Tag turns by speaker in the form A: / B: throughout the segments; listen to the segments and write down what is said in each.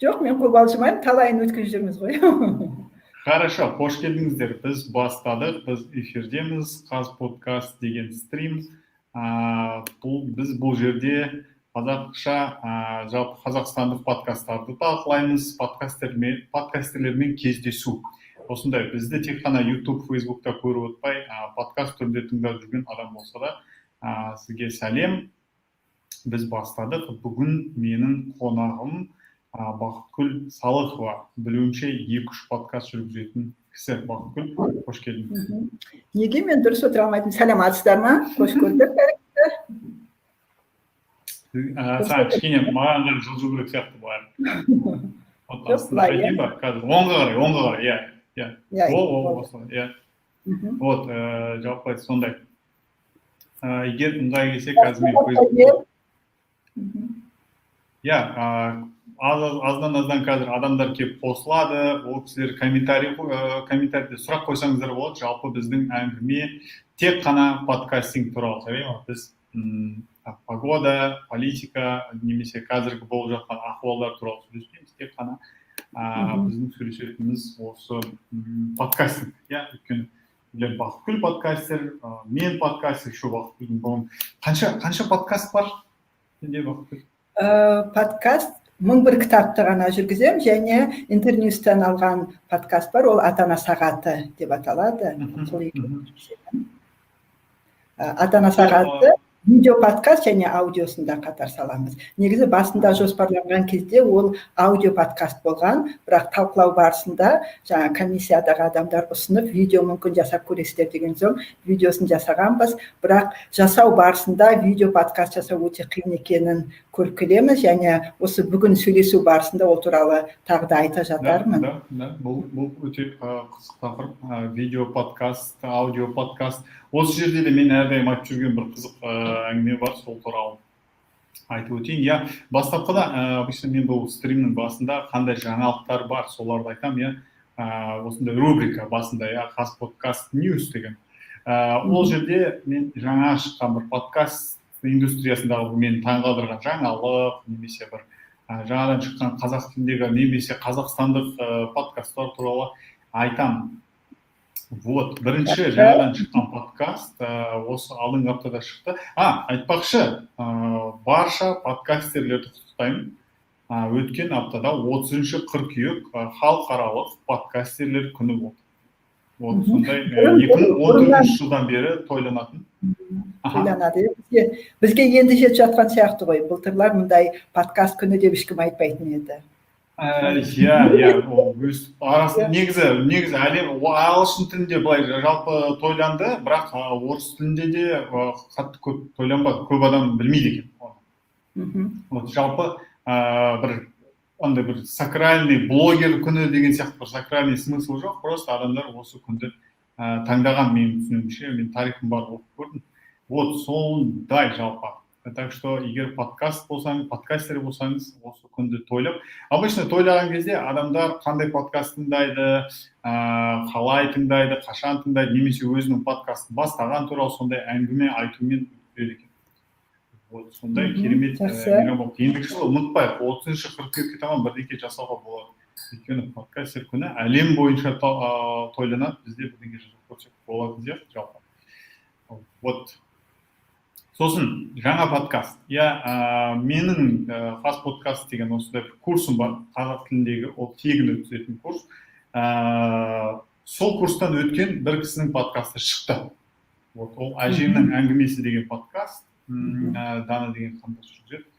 A: Жоқ, мен қобалжымаймын, талайын өткізіп жүрміз ғой.
B: Хорошо, қош келдіңіздер. Біз бастадық, біз эфирдеміз, Қазподкаст деген стрим. Біз бұл жерде қазақша, жалпы қазақстандық подкасттарды талқылаймыз, подкастерлермен кездесу. Осындай, бізді тек қана YouTube, Facebook'та көріп отпай, подкаст түрінде тыңдап жүрген адам болса да, сізге сәлем. Біз бастадық. Бүгін менің қонағым Бақытгүл Салықова, білуімше 2-3 подкаст жүргізетін кісі. Бақытгүл, қош келдің.
A: Неге мен дұрыс отыра алмайтын? Сәлеметсіздер ма? Қош көрдік.
B: Саған кішкене маған ғана жылжу керек сияқты бұлар. Қайтайын ба? Қазір оңға қарай, иә. Вот, жалпы сондай. Егер ыңғай келсе, қазір мен Facebook. Аздан қазір адамдар келіп қосылады, ол кісілер комментарийде сұрақ қойсаңыздар болады. Жалпы біздің әңгіме тек қана подкастинг туралы, жарай ма? Біз погода, политика, немесе қазіргі болып жатқан ахуалдар туралы сөйлеспейміз, тек қана біздің сөйлесетініміз осы подкастинг. Өйткені Бақытгүл подкастер, мен подкастер, еще Бақытгүлдің қанша подкаст бар?
A: Подкаст 1001 кітапты ғана жүргізем, және интерньюстан алған подкаст бар, ол Ата-ана сағаты деп аталады. Ата-ана сағаты видео подкаст және аудиосында қатар саламыз. Негізі басында жоспарланған кезде ол аудио подкаст болған, бірақ талқылау барысында жаңа комиссиядағы адамдар ұсынып, видео мүмкін жасап көресіздер деген соң видеосын жасағанбыз, бірақ жасау барысында видео подкаст жасау өте қиын екенін көріп келеміз, және осы бүгін сөйлесу барысында ол туралы тағы да айта жатармын.
B: Бұл өте қызық тақырып. Видео подкаст, аудио подкаст. Осы жерде де мен әрдайым айтып жүрген бір қызық әңгіме бар, сол туралы айтып өтейін. Бастапқыда, обычно мен бұл стримнің басында қандай жаңалықтар бар, соларды айтамын. Осындай рубрика басында, Қазподкаст News деген. Ол жерде мен жаңа шыққан бір подкаст индустриясындағы мен таңғалдырған жаңалық, немесе бір жаңадан шыққан қазақ тіліндегі, немесе қазақстандық подкасттар туралы айтамын. Вот, бірінші жаңадан шыққан подкаст осы алдыңғы аптада шықты. Айтпақшы, барша подкастерлерді құттықтаймын. Өткен аптада 30 қыркүйек халықаралық подкастерлер күні болды. Вот, сондай 2014 жылдан бері тойланатын.
A: Тойланады. Бізге енді жетіп жатқан сияқты ғой. Былтырлар мұндай подкаст күні деп ешкім айтпайтын еді. Негізі әлем ағылшын тілінде былай жалпы тойланды, бірақ орыс тілінде де қатты көп тойланбады, көп адам білмейді екен. Жалпы бір сакральный блогер күні деген сияқты бір сакральный смысл жоқ, просто адамдар осы күнді таңдаған, менің түсінуімше, мен тарихым бар оқып көрдім. Вот сондай жалпы. Так что, егер подкастер болсаңыз, осы күнді тойлап. Обычно тойлаған кезде адамдар қандай подкаст тыңдайды, қалай тыңдайды, қашан тыңдайды, немесе өзінің подкастын бастаған туралы сондай әңгіме айтумен өтеді екен. Вот сондай керемет мейрам болды. Ендігі жылы ұмытпайық, 30 қыркүйекке таман бірдеңе жасауға болады. Өйткені подкастер күні әлем бойынша тойланады, бізде бірдеңе жасап көрсек болады сияқты жалпы. Вот. Сосын, жаңа подкаст. Менің Қазподкаст деген осындай бір курсым бар, қазақ тіліндегі, ол тегін өткізетін курс. Сол курстан өткен бір кісінің подкасты шықты. Ол әжемнің әңгімесі деген подкаст, Дана деген қандас жүргізеді.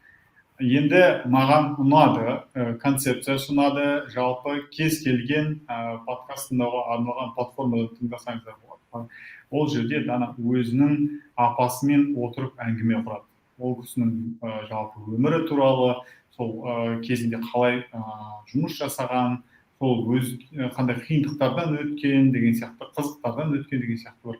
A: Енді маған ұнады, концепциясы ұнады, жалпы кез келген подкаст тыңдауға арналған платформада тыңдасаңыздар болады. Ол жерде Дана өзінің апасымен отырып әңгіме құрады. Ол кісінің жалпы өмірі туралы, сол кезінде қалай жұмыс жасаған, сол қандай қиындықтардан өткен деген сияқты, қызықтардан өткен деген сияқты бір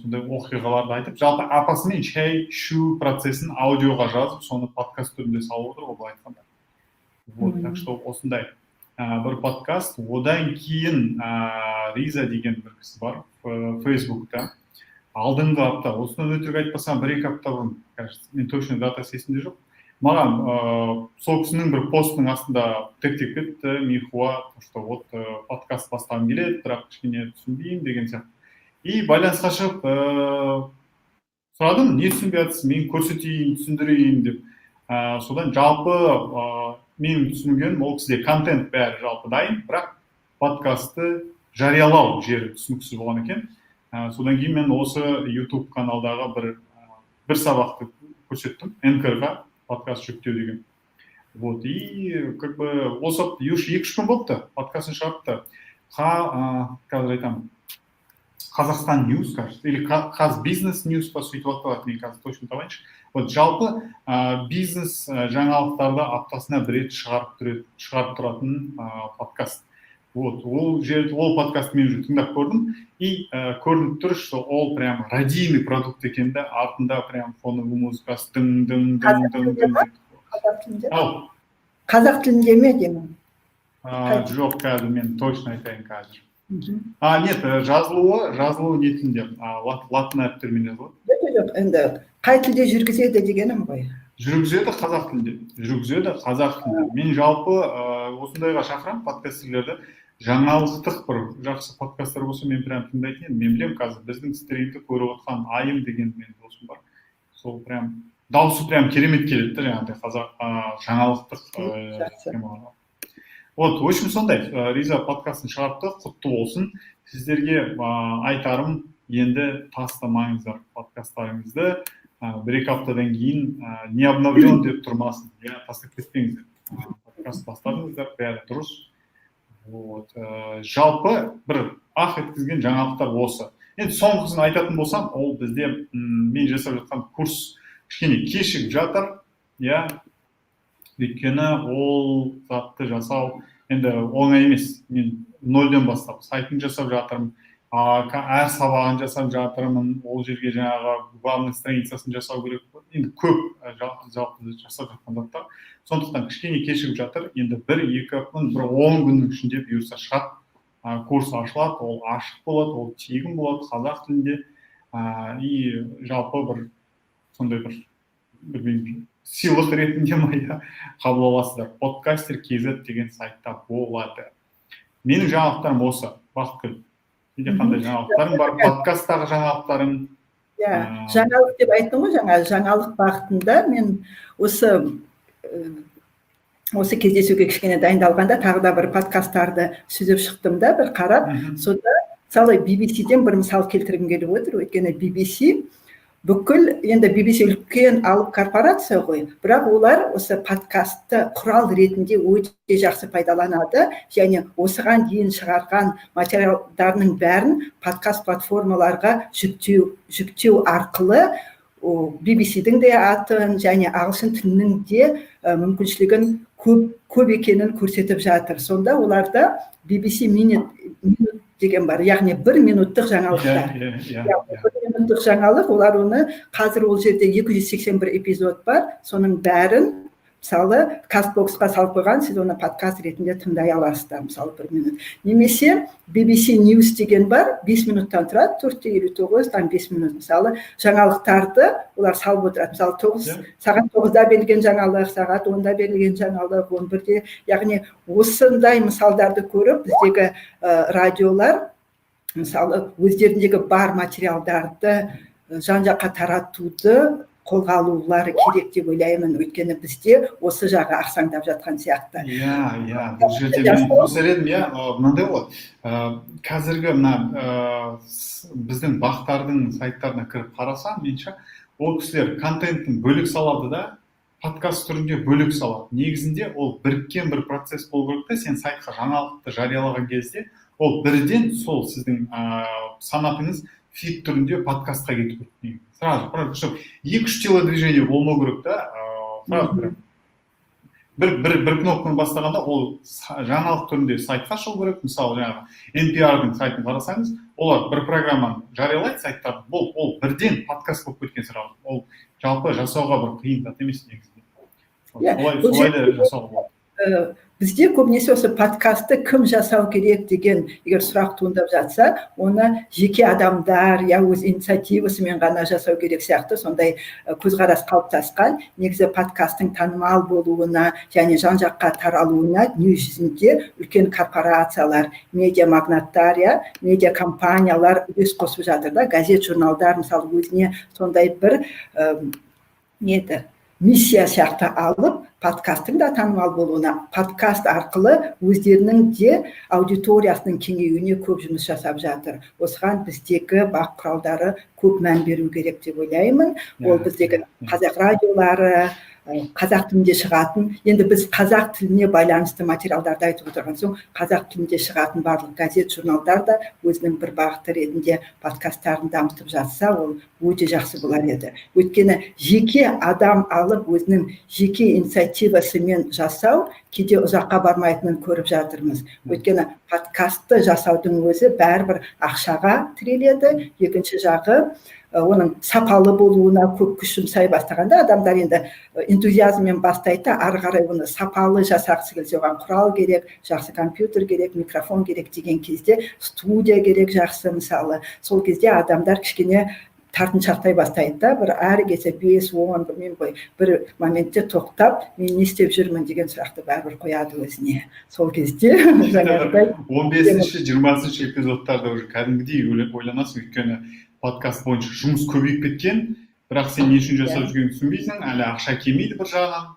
A: сондай оқиғаларды айтып, жалпы апасымен шай ішу процесін аудиоға жазып, соны подкаст түрінде салып отыр, ол айтқанда. Вот, так что осындай бір подкаст. Одан кейін Риза деген бір кісі бар Facebook'та. Алдыңғы апта, осыдан өтірік айтпасам, 1-2 апта бұрын, мен точно датасы есімде жоқ.
B: маған сол кісінің бір постының астында тектеп кетті, Михуа, что вот подкаст бастағым келеді, бірақ кішкене түсінбеймін деген сияқты. И байланысқа шығып сұрадым, не түсінбей жатсыз, мен көрсетейін, түсіндірейін деп. Содан жалпы менің түсінгенім ол кісіде контент бәрі жалпы дайын, бірақ подкастты жариялау жері түсініксіз болған екен. Содан кейін мен осы YouTube каналдағы бір сабақты көрсеттім, Anchor-ға подкаст жүктеу деген. Вот, и как бы осы 2-3 күн болыпты, подкастын шығарыпты. Қазір айтамын, Қазақстан News, кажется, или Қазбизнес News па сөйтіп аталады, мен қазір точно табайыншы. Вот жалпы бизнес жаңалықтарды аптасына бір рет шығарып тұратын подкаст. Вот, ол подкаст мен уже тыңдап көрдім, и көрініп тұр, что ол прям радийный продукт екенді, артында прям фоновый музыкасы дың.
C: Қазақ тілінде ме деймін?
B: Жоқ, қазір мен точно айтайын қазір. Нет, жазылуы не тілінде, латын әріптермен жазылады.
C: Жоқ, енді қай тілде жүргізеді дегенім ғой.
B: Жүргізеді қазақ тілінде. Мен жалпы осындайға шақырамын подкастерлерді. Жаңалықтық бір жақсы подкасттар болса, мен прям тыңдайтын едім. Мен білем, қазір біздің стримді көріп отқан Айым деген мен досым бар. Сол прям дауысы прям керемет келеді, жаңағыдай қазақ жаңалықтық. Вот, в общем, сондай. Риза подкастын шығарыпты, құтты болсын. Сіздерге айтарым, енді тастамаңыздар подкасттарыңызды. 1-2 аптадан кейін не обновлен деп тұрмасын. Тастап кетпеңіздер. Подкаст бастадыңыздар, бәрі дұрыс. Вот. Жалпы бір еткізген жаңалықтар осы. Енді соңғысын айтатын болсам, ол бізде мен жасап жатқан курс кішкене кешігіп жатыр. Өйткені ол затты жасау енді оңай емес. Мен нөлден бастап сайтын жасап жатырмын. Әр сабағын жасап жатырмын, ол жерге жаңағы главный страницасын жасау керек. Енді көп жалпы жасап жатқан заттар. Сондықтан кішкене кешігіп жатыр. Енді 1-2 күн, 10 күннің ішінде бұйырса шығады. Курс ашылады, ол ашық болады, ол тегін болады қазақ тілінде. И жалпы бір сондай бір сыйлық ретінде қабыл аласыздар. Подкастер KZ деген сайтта болады. Менің жаңалықтарым осы, Бақытгүл. Сенде қандай жаңалықтарың бар? Подкасттағы жаңалықтарың?
C: Жаңалық деп айттым ғой, жаңалық бағытында мен осы кездесуге кішкене дайындалғанда тағы да бір подкасттарды сүзіп шықтым да, бір қарап. Сонда мысалы BBC-ден бір мысал келтіргім келіп отыр, өйткені BBC бүкіл, енді BBC үлкен алып корпорация ғой, бірақ олар осы подкастты құрал ретінде өте жақсы пайдаланады, және осыған дейін шығарған материалдарының бәрін подкаст платформаларға жүктеу арқылы BBC-дің де атын және ағылшын тілінің де мүмкіншілігін көп екенін көрсетіп жатыр. Сонда оларда BBC минут деген бар, яғни 1 минуттық жаңалықтар. 1 минуттық жаңалық, олар оны қазір ол жерде 281 эпизод бар, соның бәрін мысалы Castbox-қа салып қойған, сіз оны подкаст ретінде тыңдай аласыздар, мысалы 1 минут. Немесе BBC News деген бар, 5 минуттан тұрады, 4:59, там 5 минут. Мысалы жаңалықтарды олар салып отырады. Мысалы сағат 9-да берілген жаңалық, сағат 10-да берілген жаңалық, 11-де. Яғни осындай мысалдарды көріп, біздегі радиолар мысалы өздеріндегі бар материалдарды жан-жаққа таратуды қолға алулары керек деп ойлаймын, өйткені бізде осы жағы ақсаңдап жатқан сияқты.
B: Бұл жерде мен қосар едім, мынандай болады. Қазіргі біздің бақтардың сайттарына кіріп қарасам, менше ол кісілер контенттің бөлек салады да, подкаст түрінде бөлек салады. Негізінде ол біріккен бір процесс болу керек та, сен сайтқа жаңалықты жариялаған кезде, ол бірден сол сіздің санатыңыз фид түрінде подкастқа кетіп кетті. Сразу, чтобы 2-3 телодвижение болмау керек та, бір кнопканы бастағанда ол жаңалық түрінде сайтқа шығу керек. Мысалы, NPR-дың сайтын қарасаңыз, олар бір программаны жариялайды сайттарды, ол бірден подкаст болып кеткен сразу. Ол жалпы жасауға бір қиын зат емес негізінде. Солай да жасауға болады.
C: бізде көбінесе осы подкастты кім жасау керек деген егер сұрақ туындап жатса, оны жеке адамдар я өз инициативасымен ғана жасау керек сияқты сондай көзқарас қалыптасқан. Негізі подкасттың танымал болуына және жан жаққа таралуына дүние жүзінде үлкен корпорациялар, медиа магнаттар, медиа компаниялар үлес қосып жатыр да. Газет, журналдар мысалы өзіне сондай бір миссия сияқты алып, подкасттың да танымал болуына, подкаст арқылы өздерінің де аудиториясының кеңеюіне көп жұмыс жасап жатыр. Осыған біздегі бақ құралдары көп мән беру керек деп ойлаймын. Ол біздегі қазақ радиолары, қазақ тілінде шығатын, енді біз қазақ тіліне байланысты материалдарды айтып отырған соң, қазақ тілінде шығатын барлық газет, журналдар да өзінің бір бағыты ретінде подкасттарын дамытып жатса, ол өте жақсы болар еді. Өйткені жеке адам алып өзінің жеке инициативасымен жасау кейде ұзаққа бармайтынын көріп жатырмыз. Өйткені подкастты жасаудың өзі бәрібір ақшаға тіреледі. Екінші жағы оның сапалы болуына көп күш жұмсай бастағанда адамдар енді энтузиазммен бастайды, ары қарай оны сапалы жасағысы келсе, оған құрал керек, жақсы компьютер керек, микрофон керек деген кезде студия керек жақсы мысалы. Сол кезде адамдар кішкене тартыншақтай бастайды да, бір әрі кетсе 5-10 білмеймін ғой, бір моментте тоқтап, мен не істеп жүрмін деген сұрақты бәрібір қояды өзіне. Сол кезде
B: 15-20 эпизодтарда уже кәдімгідей ойланасың, өйткені подкаст бойынша жұмыс көбейіп кеткен, бірақ сен не үшін жасап жүргенін түсінбейсің, әлі ақша келмейді бір жағынан.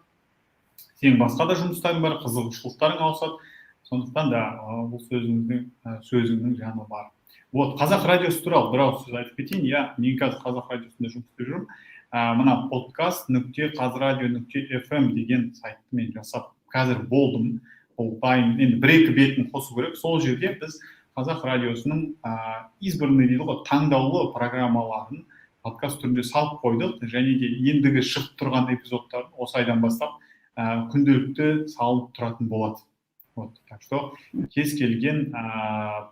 B: Сен басқа да жұмыстарың бар, қызығушылықтарың ауысады. Сондықтан да бұл сөзіңнің жаны бар. Вот, қазақ радиосы туралы бір ауыз сөз айтып кетейін. Мен қазір қазақ радиосында жұмыс істеп жүрмін. Мына podcast.қазраdio.fm деген сайтты мен жасап, қазір болдым. Ол дайын, енді 1-2 бетін қосу керек. Сол жерде біз қазақ радиосының избранный дейді ғой, таңдаулы программаларын подкаст түрінде салып қойдық, және де ендігі шығып тұрған эпизодтарын осы айдан бастап күнделікті салып тұратын болады. Так что кез келген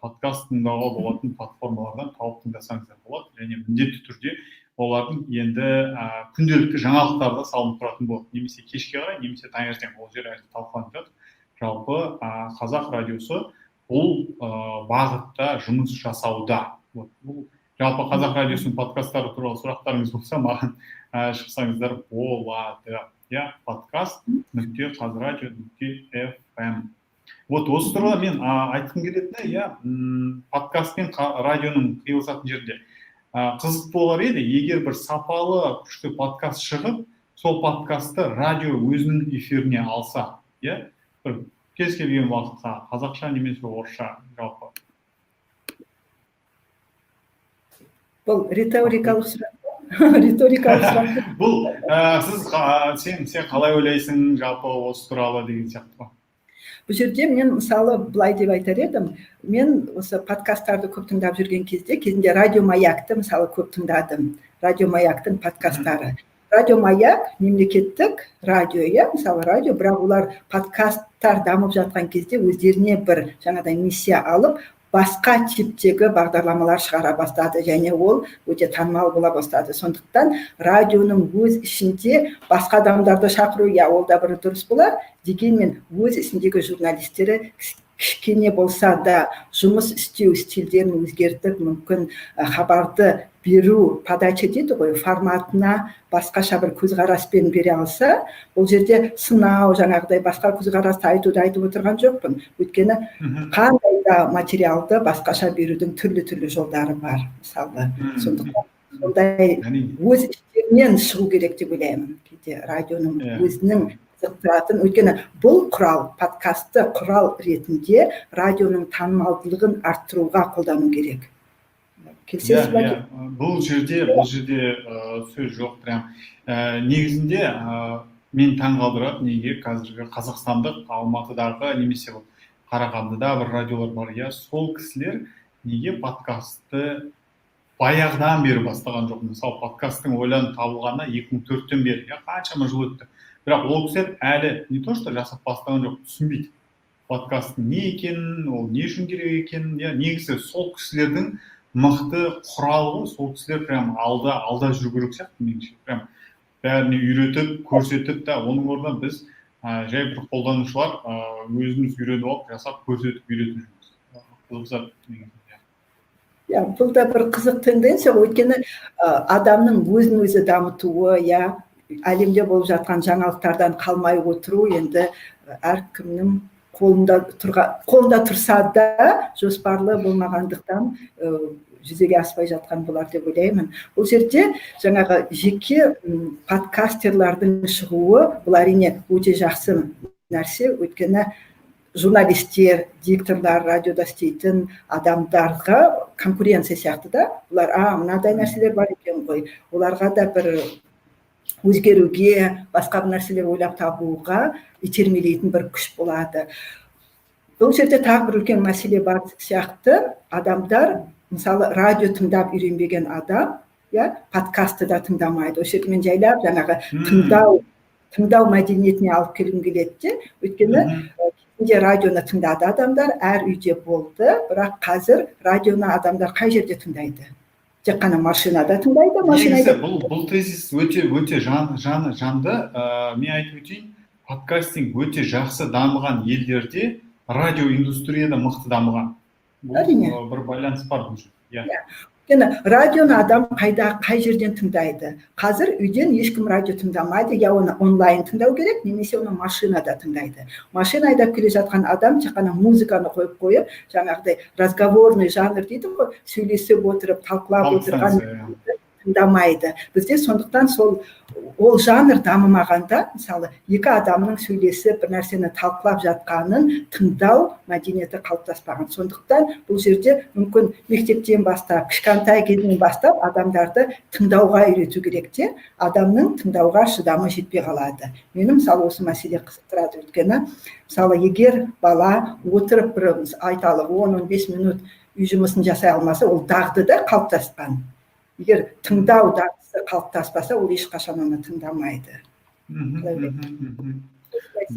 B: подкаст тыңдауға болатын платформалардан тауып тыңдасаңыздар болады, және міндетті түрде олардың енді күнделікті жаңалықтарда салынып тұратын болады. Немесе кешке қарай, немесе таңертең, ол жер әлі талқыланып жатыр. Жалпы қазақ радиосы бұл бағытта жұмыс жасауда. Жалпы қазақ радиосының подкасттары туралы сұрақтарыңыз болса, маған шықсаңыздар болады. Podcast.қазраdio.fm. Вот осы туралы мен айтқым келетіні, подкаст пен радионың қиылысатын жерде қызық болар еді, егер бір сапалы күшті подкаст шығып, сол подкастты радио өзінің эфиріне алса, бір кез келген уақытқа, қазақша немесе орысша жалпы.
C: Бұл риторикалық сұрақ. Риторикалық сұрақ.
B: Бұл сен қалай ойлайсың жалпы осы туралы деген сияқты.
C: Бұл жерде мен мысалы былай деп айтар едім, мен осы подкасттарды көп тыңдап жүрген кезінде радио маякты мысалы көп тыңдадым. Радио маяктың подкасттары. Радио маяк мемлекеттік радио, мысалы радио, бірақ олар подкасттар дамып жатқан кезде өздеріне бір жаңадай миссия алып, басқа типтегі бағдарламалар шығара бастады, және ол өте танымал бола бастады. Сондықтан радионың өз ішінде басқа адамдарды шақыру, ол да бір дұрыс болар, дегенмен өз ішіндегі журналистері кішкене болса да жұмыс істеу стильдерін өзгертіп, мүмкін хабарды беру, подача дейді ғой, форматына басқаша бір көзқараспен бере алса, ол жерде сынау, жаңағыдай басқа көзқарасты айтуды айтып отырған жоқпын. Өйткені қандай да материалды басқаша берудің түрлі жолдары бар, мысалы. Сондықтан сондай өз іштерінен шығу керек деп ойлаймын. Кейде радионың өзінің қызықтыратын, өйткені бұл құрал, подкастты құрал ретінде радионың танымалдылығын арттыруға қолдану керек. Келісесіз бе?
B: Бұл жерде сөз жоқ, прям. Негізінде мен таңғалдырады, неге қазіргі қазақстандық Алматыдағы немесе Қарағандыда бір радиолар бар, сол кісілер неге подкастты баяғыдан бері бастаған жоқ. Мысалы, подкасттың ойланып табылғанына 2004-тен бері, қаншама жыл өтті. Бірақ ол кісілер әлі не то что жасап бастаған жоқ, түсінбейді. Подкасттың не екенін, ол не үшін керек екенін, негізі сол кісілердің мықты құралы, сол кісілер прям алда жүру керек сияқты меніңше. Прям бәріне үйретіп, көрсетіп та, оның орнына біз жай бір қолданушылар өзіміз үйреніп алып жасап көрсетіп үйретіп жүрміз. Қызық
C: иә, бұл да бір қызық тенденция, өйткені адамның өзін өзі дамытуы, әлемде болып жатқан жаңалықтардан қалмай отыру енді әркімнің қолында тұрса да жоспарлы болмағандықтан жүзеге аспай жатқан болар деп ойлаймын. Бұл жерде жаңағы жеке подкастерлардың шығуы бұл әрине өте жақсы нәрсе, өйткені журналистер, дикторлар, радиода істейтін адамдарға конкуренция сияқты да, бұлар мынадай нәрселер бар екен ғой, оларға да бір өзгеруге, басқа бір нәрселер ойлап табуға итермелейтін бір күш болады. Бұл жерде тағы бір үлкен мәселе бар сияқты, адамдар, мысалы, радио тыңдап үйренбеген адам, подкасты да тыңдамайды. Осы жерде мен жайлап жаңағы тыңдау мәдениетіне алып келгім келеді, өйткені кезінде радионы тыңдады адамдар, әр үйде болды, бірақ қазір радионы адамдар қай жерде тыңдайды? Тек қана машинада тыңдайды,
B: негізі бұл тезис өте жанды. Мен айтып өтейін, подкастинг өте жақсы дамыған елдерде радио индустрияда мықты дамыған.
C: Әрине.
B: Бір байланыс бар бұл жерде.
C: Радионы адам қай жерден тыңдайды? Қазір үйден ешкім радио тыңдамайды, оны онлайн тыңдау керек, немесе оны машинада тыңдайды. Машина айдап келе жатқан адам тек қана музыканы қойып, жаңағыдай разговорный жанр дейді ғой, сөйлесіп отырып, талқылап отырған тыңдамайды. Бізде сондықтан ол жанр дамымағанда, мысалы, екі адамның сөйлесіп бір нәрсені талқылап жатқанын тыңдау мәдениеті қалыптаспаған. Сондықтан бұл жерде мүмкін мектептен бастап, кішкентай кезінен бастап адамдарды тыңдауға үйрету керек те, адамның тыңдауға шыдамы жетпей қалады. Мені мысалы осы мәселе қызықтырады, өйткені мысалы, егер бала отырып бір айталық 10-15 минут үй жұмысын жасай алмаса, ол дағдыда қалыптасқан. Егер тыңдау дағдысы қалыптаспаса, ол ешқашан оны тыңдамайды.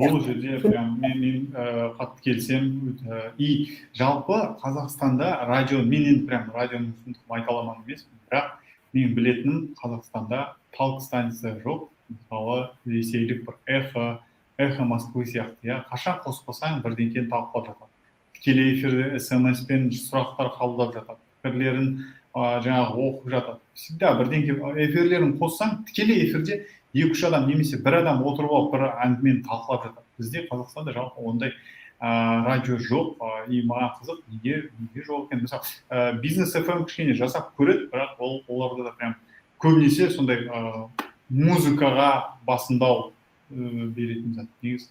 B: Бұл жерде мен қатты келсем, и жалпы Қазақстанда радио, мен енді радионың айта аламын емес, бірақ мен білетінім Қазақстанда талқ станция жоқ. Мысалы, ресейлік бір эхо Москвы сияқты, қашан қоспасаң бірдеңкені талқылап жатады. Тікелей эфирде смс-пен сұрақтар қабылдап жатады, пікірлерін жаңағы оқып жатады. Всегда бірдеңке эфирлерін қоссаң, тікелей эфирде 2-3 адам немесе бір адам отырып алып бір әңгімені талқылап жатады. Бізде Қазақстанда жалпы ондай радио жоқ, и маған қызық, неге жоқ екен. Мысалы, бизнес FM кішкене жасап көреді, бірақ оларда да прям көбінесе сондай музыкаға басымдау беретін зат. Негізі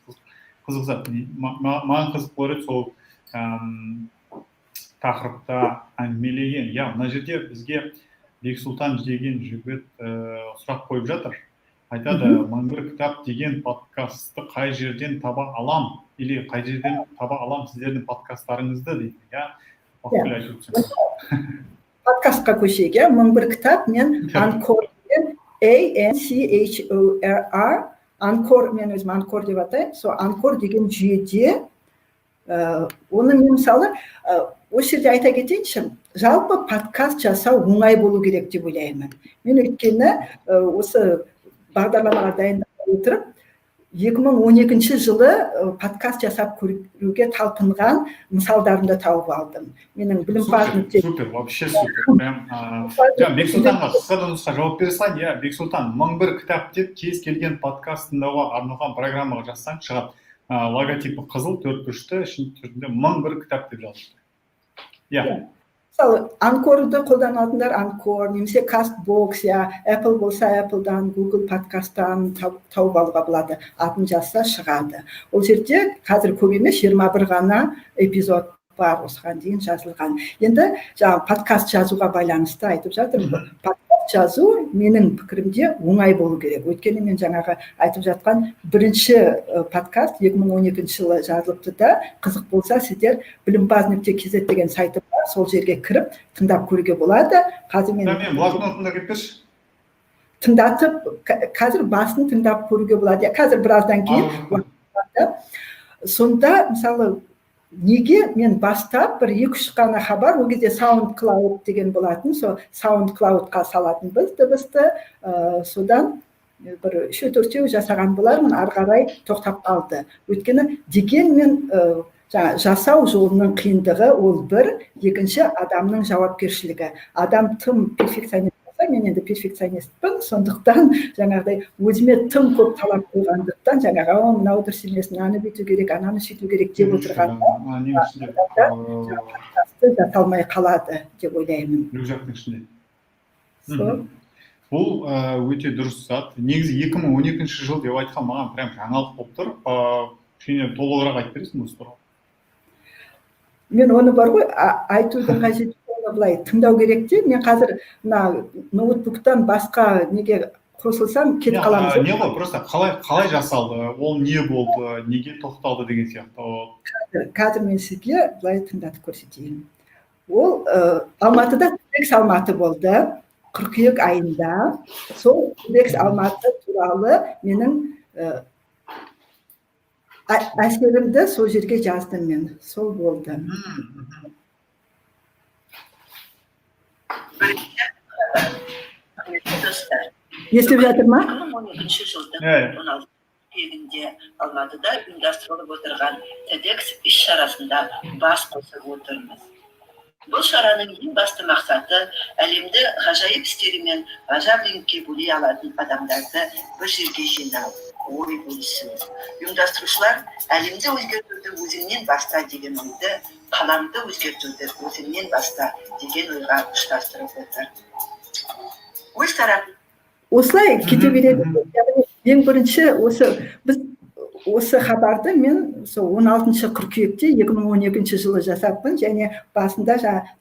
B: қызық зат. Маған қызық көреді сол тақырыпта әңгімелеген. Мына жерде бізге Бексұлтан деген жігіт сұрақ қойып жатыр. Айтады, 1001 кітап деген подкастты қай жерден таба алам? Или қай жерден таба алам сіздердің подкасттарыңызды дейді.
C: Подкастқа көшейік, 1001 кітап мен Анкор деген ANCHOR, Анкор, мен өзім Анкор деп атаймын, сол Анкор деген жүйеде, оны мен мысалы, осы жерде айта кетейінші, жалпы подкаст жасау оңай болу керек деп ойлаймын. Мен өйткені осы бағдарламаға дайындап отырып, 2012 жылы подкаст жасап көруге талпынған мысалдарымды тауып алдым. Менің білімпаз
B: Супер, вообще супер. Бексұлтанға қысқа нұсқа жауап бере салайын. Бексұлтан, 1001 кітап деп кез келген подкаст тыңдауға арналған программаға жазсаң шығады. Логотипі қызыл, 4 бұрышты, түрінде 1001 кітап деп жазылды.
C: Мысалы, Анкорды қолданатындар Анкор, немесе Castbox, Apple болса Apple'дан, Google подкасттан тауып алуға болады. Атын жазса шығады. Ол жерде қазір көп емес 21 ғана эпизод бар, осыған дейін жазылған. Енді подкаст жазуға байланысты айтып жатырмын. Подкаст жазу менің пікірімде оңай болу керек. Өйткені мен жаңағы айтып жатқан бірінші подкаст 2012 жылы жазылыпты да, қызық болса сіздер білімпаз.kz деген сайты бар, сол жерге кіріп тыңдап көруге болады. Қазір мен
B: блокнотымда кетпеші.
C: Тыңдатып, қазір басын тыңдап көруге болады. Қазір біраздан кейін. Сонда, мысалы, неге мен бастап бір 2-3 қана хабар, ол кезде SoundCloud деген болатын, сол SoundCloud-қа салатын біз дыбысты, содан бір 3-4 жасаған болармын, ары қарай тоқтап қалды. Өйткені дегенмен жасау жолының қиындығы ол бір, екінші адамның жауапкершілігі. Адам тым перфекционист болса, мен енді перфекционистпін, сондықтан жаңағыдай өзіме тым көп талап қойғандықтан жаңағы мынау дұрыс емес, мынаны бүйту керек, ананы сөйту керек деп отырғанда подкасты жасалмай қалады деп ойлаймын.
B: Рюкзактың ішінде. Бұл өте дұрыс зат. Негізі 2012 жыл деп айтқан маған прям жаңалық болып тұр. Кішкене толығырақ айтып бересің осы туралы?
C: Мен оны бар ғой, айтудың қажеті оны былай тыңдау керек те. Мен қазір мына ноутбуктан басқа неге қосылсам кетіп қаламыз.
B: Не ғой, просто қалай жасалды, ол не болды, неге тоқталды деген сияқты.
C: Қазір мен сізге былай тыңдатып көрсетейін. Ол Алматыда TEDx Алматы болды. Қыркүйек айында. Сол TEDx Алматы туралы менің әсерімді сол жерге жаздым мен. Сол болды. Естіп жатыр ма?
D: 2012 жылдың 16 қыркүйегінде Алматыда ұйымдастырылып отырған TEDx іс-шарасында бас қосып отырмыз. Бұл шараның ең басты мақсаты әлемді ғажайып істерімен ғажап еңбекке бөлей алатын адамдарды бір жерге жинау, ой бөлісу. Ұйымдастырушылар әлемді өзгертуді өзіңнен баста деген ойды, қаламды өзгертуді өзіңнен баста деген ойға ұштастырып отыр. Өз тарапы
C: осылай кете береді. Ең бірінші біз осы хабарды мен 16 қыркүйекте 2012 жылы жасаппын, және басында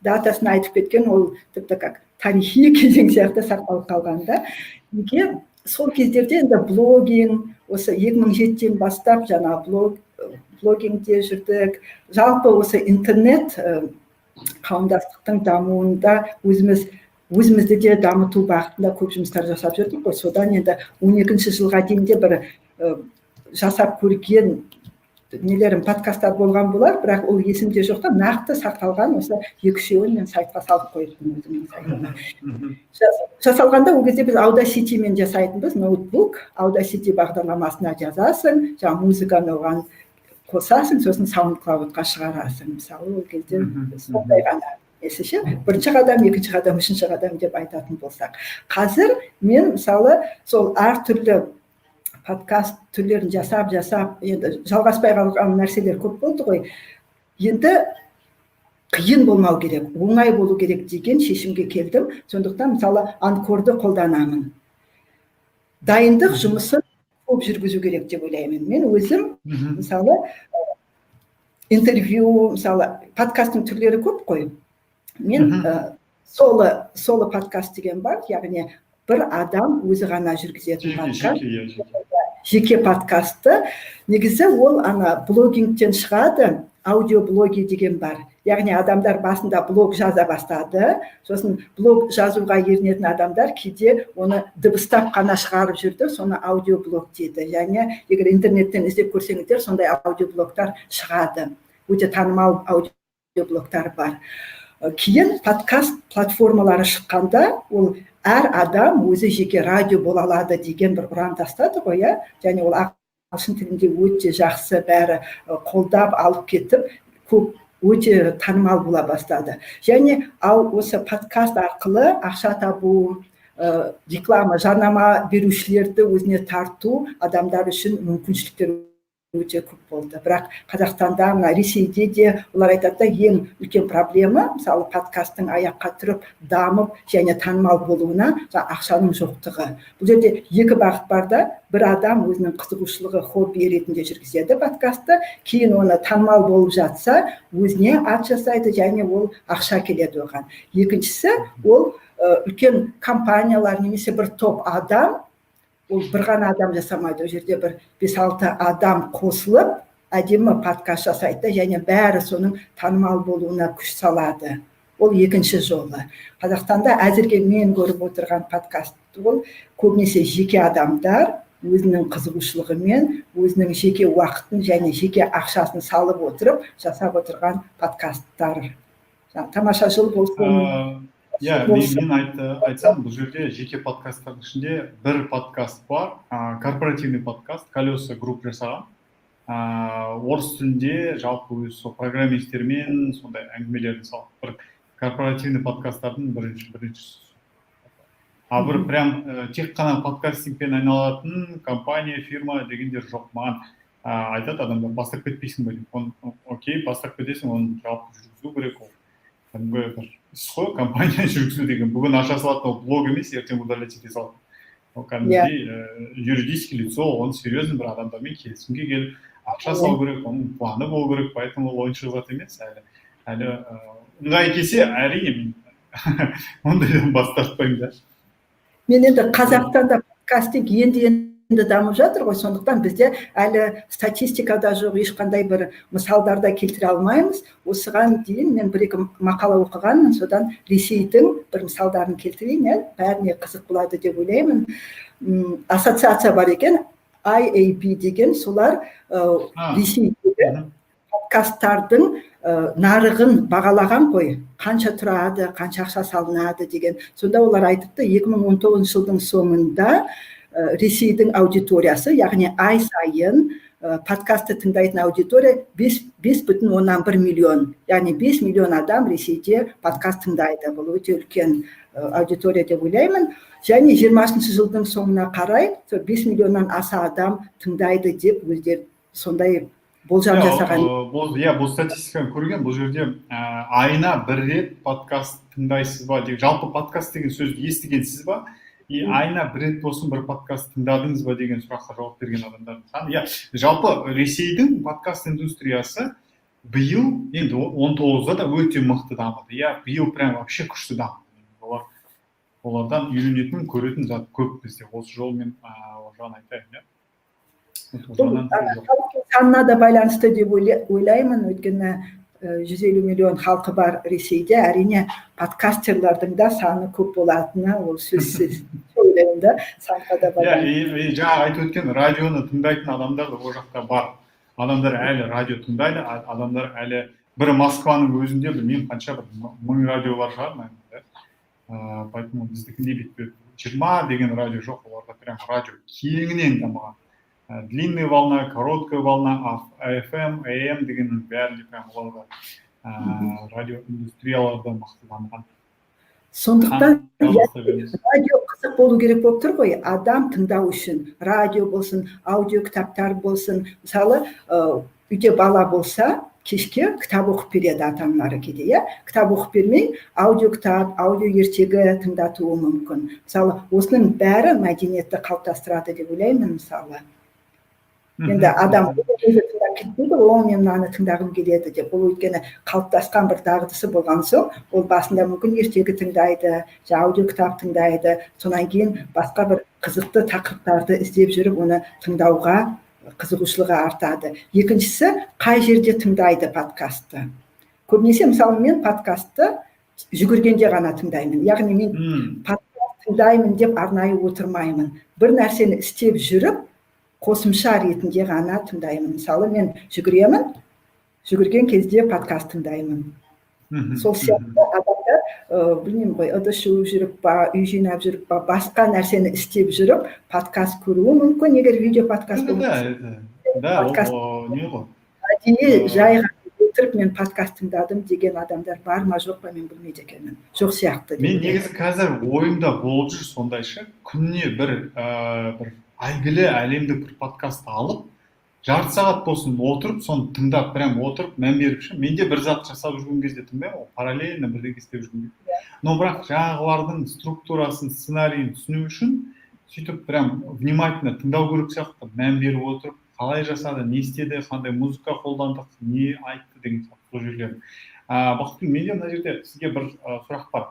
C: датасын айтып кеткен, ол тіпті как тарихи кезең сияқты сақталып қалғанда. Неге сол кездерде енді блогинг, осы 2007-тен бастап жаңа блогингде жүрдік. Жалпы осы интернет қауымдастықтың дамуында өзімізді де дамыту бағытында көп жұмыстар жасап жүрдік қой. Содан енді 12 жылға дейінде бір жасап көрген нелерім подкасттар болған болар, бірақ ол есімде жоқ та, нақты сақталған осы 2-3-еуін мен сайтқа салып қойдым өзімнің сайтыма. Жасалғанда ол кезде біз Audacity-мен жасайтынбыз, ноутбук, Audacity бағдарламасына жазасың, жаңа музыканы оған қосасың, сосын SoundCloud-қа шығарасың. Мысалы, ол кезде сондай ғана ше, бірінші қадам, екінші қадам, үшінші қадам деп айтатын болсақ. Қазір мен мысалы сол әртүрлі подкаст түрлерін жасап, енді жалғаспай қалған нәрселер көп болды ғой. Енді қиын болмау керек, оңай болу керек деген шешімге келдім. Сондықтан мысалы анкорды қолданамын. Дайындық жұмысын көп жүргізу керек деп ойлаймын. Мен өзім мысалы интервью, мысалы подкасттың түрлері көп қой. Мен соло подкаст деген бар, яғни бір адам өзі ғана жүргізетін подкаст. Жеке подкасты. Негізі ол блогингтен шығады, аудиоблоги деген бар. Яғни адамдар басында блог жаза бастады, сосын блог жазуға ерінетін адамдар кейде оны дыбыстап қана шығарып жүрді, соны аудиоблог дейді. Яғни егер интернеттен іздеп көрсеңіздер, сондай аудиоблогтар шығады. Өте танымал аудиоблогтар бар. Кейін подкаст платформалары шыққанда, ол әр адам өзі жеке радио бола алады деген бір ұран тастады ғой, және ол ағылшын тілінде өте жақсы бәрі қолдап алып кетіп, көп өте танымал бола бастады. Және осы подкаст арқылы ақша табу, реклама, жарнама берушілерді өзіне тарту адамдар үшін мүмкіншіліктер өте көп болды. Бірақ Қазақстанда, Ресейде де олар айтады, ең үлкен проблема, мысалы подкасттың аяққа тұрып, дамып және танымал болуына ақшаның жоқтығы. Бұл жерде екі бағыт бар да, бір адам өзінің қызығушылығы, хобби ретінде жүргізеді подкастты, кейін оны танымал болып жатса, өзіне ат жасайды және ол ақша келеді оған. Екіншісі, ол үлкен компаниялар немесе бір топ адам, ол бір ғана адам жасамайды, ол жерде бір 5-6 адам қосылып, әдемі подкаст жасайды және бәрі соның танымал болуына күш салады. Ол екінші жолы. Қазақстанда әзірге мен көріп отырған подкаст ол көбінесе жеке адамдар өзінің қызығушылығымен, өзінің жеке уақытын және жеке ақшасын салып отырып, жасап отырған подкасттар. Тамаша жыл болсын,
B: мен айтсам, бұл жерде жеке подкасттардың ішінде бір подкаст бар, корпоративный подкаст, колеса групп жасаған. Орыс тілінде жалпы өз программисттермен сондай әңгімелерді салып, бір корпоративный подкасттардың біріншісі. Бір прям тек қана подкастингпен айналатын компания, фирма дегендер жоқ. Маған айтады адамдар, бастап кетпейсің бе деймін. Окей, бастап кетесің, оны жалпы жүргізу керек ол. Кәдімгі бір іс қой, компания жүргізу деген. Бүгін аша салатын ол блог емес, ертең удалять ете салатын. Ол кәдімгідей юридический лицо, оны серьезный бір адамдармен келісімге келіп, ақша салу керек, оның планы болу керек, поэтому ол ойыншық зат емес. Әлі ыңғай келсе, әрине мен ондайдан бас тартпаймын да.
C: Мен енді Қазақстанда подкастинг енді дамып жатыр ғой, сондықтан бізде әлі статистикада жоқ, ешқандай бір мысалдарда келтіре алмаймыз. Осыған дейін мен бір-екі мақала оқығанмын, содан Ресейдің бір мысалдарын келтірейін, бәріне қызық болады деп ойлаймын. Ассоциация бар екен, IAB деген, солар Ресейдегі подкасттардың нарығын бағалаған ғой, қанша тұрады, қанша ақша салынады деген. Сонда олар айтыпты, 2019 жылдың соңында Ресейдің аудиториясы, яғни ай сайын подкасты тыңдайтын аудитория 5,1 миллион. Яғни 5 миллион адам Ресейде подкаст тыңдайды. Бұл өте үлкен аудитория деп ойлаймын. Және 20-шы жылдың соңына қарай 5 миллионнан аса адам тыңдайды деп өздері сондай болжам жасаған.
B: Бұл статистиканы көрген, бұл жерде айына бір рет подкаст тыңдайсыз ба? Жалпы подкаст деген сөзді естігенсіз ба? Айына бір рет болсын бір подкаст тыңдадыңыз ба деген сұраққа жауап берген адамдардың саны. Жалпы Ресейдің подкаст индустриясы биыл, енді 19-да да өте мықты дамыды. Биыл прям вообще күшті дамыды. Олардан үйренетін, көретін зат көп бізде. Осы жолмен жаңа айтайын.
C: Санына да байланысты деп ойлаймын, өйткені 150 миллион халқы бар Ресейде, әрине подкастерлардың да саны көп болатыны, ол сөзсіз ойлаймын да, санға да байланысты.
B: Жаңа айтып өткен радионы тыңдайтын адамдар да ол жақта бар. Адамдар әлі радио тыңдайды, адамдар әлі бір Москваның өзінде білмеймін қанша бір 1000 радиолар шығар, поэтому біздікінде бүйтпеді. 20 деген радио жоқ, оларда прям радио кеңінен дамыған. Длинная волна, короткая волна, FM, AM дегеннің бәрінде прям оларда радио индустрияларда мықты дамыған.
C: Сондықтан радио қызық болу керек болып тұр ғой, адам тыңдау үшін. Радио болсын, аудио кітаптар болсын. Мысалы, үйде бала болса, кешке кітап оқып береді ата-аналары кейде, кітап оқып бермей, аудио кітап, аудио ертегі тыңдатуы мүмкін. Мысалы, осының бәрі мәдениетті қалыптастырады деп ойлаймын, мысалы. Енді адам өзі тыңдап кетпейді, ол мен мынаны тыңдағым келеді деп, ол өйткені қалыптасқан бір дағдысы болған соң, ол басында мүмкін ертегі тыңдайды, аудио кітап тыңдайды, сонан кейін басқа бір қызықты тақырыптарды іздеп жүріп, оны тыңдауға қызығушылығы артады. Екіншісі, қай жерде тыңдайды подкастты. Көбінесе, мысалы, мен подкастты жүгіргенде ғана тыңдаймын. Яғни мен подкаст тыңдаймын деп арнайы отырмаймын. Бір нәрсені істеп жүріп, қосымша ретінде ғана тыңдаймын. Мысалы, мен жүгіремін, жүгірген кезде подкаст тыңдаймын. Сол сияқты адамдар, білмеймін ғой, ыдыс жуып жүріп па, үй жинап жүріп па, басқа нәрсені істеп жүріп, подкаст көруі мүмкін, егер видео подкаст болмаса. Әдейі жайға отырып мен подкаст тыңдадым деген адамдар бар ма, жоқ па, мен білмейді екенмін. Жоқ сияқты.
B: Мен негізі қазір ойымда болып жүр сондайшы, күніне бір әйгілі әлемдік бір подкаст алып, жарты сағат болсын отырып, соны тыңдап, прям отырып, мән беріп үшін, менде бір зат жасап жүрген кезде тыңдаймын, параллельно бірдеңе істеп жүрген кезде. Но бірақ жаңағылардың структурасын, сценарийін түсіну үшін, сөйтіп прям внимательно тыңдау керек сияқты, мән беріп отырып, қалай жасады, не істеді, қандай музыка қолдандық, не айтты деген сияқты сол жерлерін. Бақытгүл, менде мына жерде сізге бір сұрақ бар.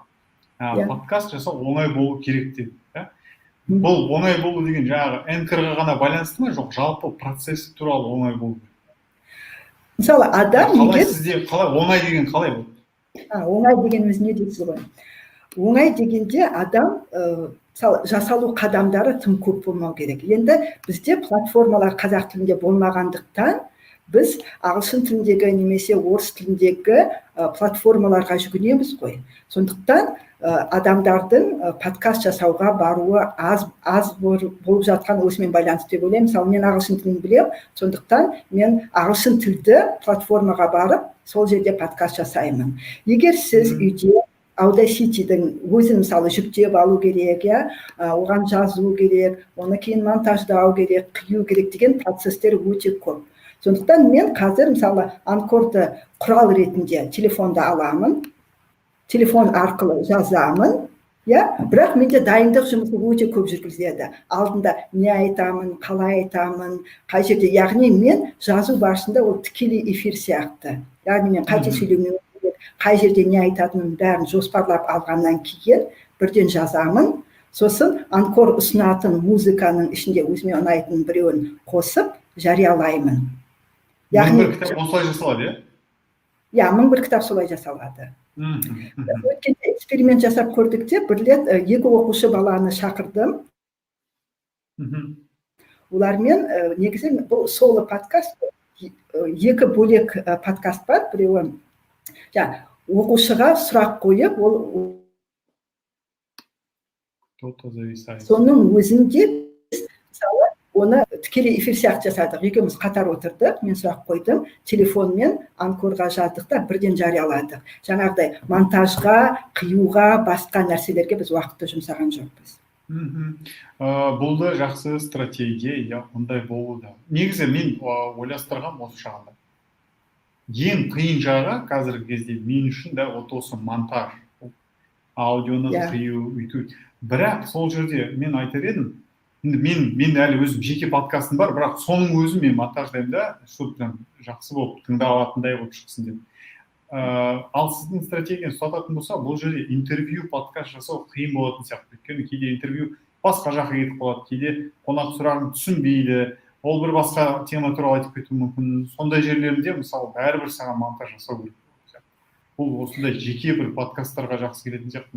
B: Подкаст жасау оңай болу керек деп. Бұл оңай болу деген жаңағы энкорға ғана байланысты ма, жоқ, жалпы процесс туралы оңай болу?
C: Мысалы, адам
B: егер... Қалай сізде, оңай деген қалай болды?
C: Оңай дегеніміз не дейсіз ғой? Оңай дегенде адам, мысалы, жасалу қадамдары тым көп болмау керек. Енді бізде платформалар қазақ тілінде болмағандықтан, біз ағылшын тіліндегі немесе орыс тіліндегі платформаларға жүгінеміз ғой. Сондықтан адамдардың подкаст жасауға баруы аз болып жатқан осымен байланысты деп ойлаймын. Мысалы, мен ағылшын тілін білемін, сондықтан мен ағылшын тілді платформаға барып, сол жерде подкаст жасаймын. Егер сіз үйде Audacity-дің өзін мысалы жүктеп алу керек, оған жазу керек, оны кейін монтаждау керек, қию керек деген процестер өте көп. Сондықтан мен қазір мысалы Анкорды құрал ретінде телефонда аламын, телефон арқылы жазамын, бірақ менде дайындық жұмысы өте көп жүргізіледі. Алдында не айтамын, қалай айтамын, қай жерде, яғни мен жазу барысында ол тікелей эфир сияқты. Яғни мен қате сөйлемеуім керек, қай жерде не айтатынын бәрін жоспарлап алғаннан кейін бірден жазамын. Сосын Анкор ұсынатын музыканың ішінде өзіме ұнайтын біреуін қосып жариялаймын.
B: Яғни бір кітап осылай жасалады,
C: мың бір кітап солай жасалады. Өткенде эксперимент жасап көрдік те, бір рет 2 оқушы баланы шақырдым. Олармен негізі бұл соло подкаст, 2 бөлек подкаст бар. Біреуі оқушыға сұрақ қойып, ол соның өзінде мысалы оны тікелей эфир сияқты жасадық. Екеуміз қатар отырдық, мен сұрақ қойдым, телефонмен Анкорға жаздық та бірден жарияладық. Жаңағыдай монтажға, қиюға, басқа нәрселерге біз уақытты жұмсаған жоқпыз.
B: Бұл да жақсы стратегия, ондай болуда. Негізі мен ойластырғам осы жағында. Ең қиын жағы қазіргі кезде мен үшін да осы монтаж, аудионы қию, үйту. Бірақ сол жерде мен айтар едім, мен әлі өзім жеке подкастым бар, бірақ соның өзі мен монтаждаймын да, чтобы жақсы болып тыңдап алатындай болып шықсын деп. Ал сіздің стратегияны ұстататын болса, бұл жерде интервью подкаст жасау қиын болатын сияқты. Өйткені кейде интервью басқа жаққа кетіп қалады, кейде қонақ сұрағын түсінбейді, ол бір басқа тема туралы айтып кетуі мүмкін. Сондай жерлерінде мысалы бәрібір саған монтаж жасау керек. Бұл осындай жеке бір подкасттарға жақсы келетін сияқты.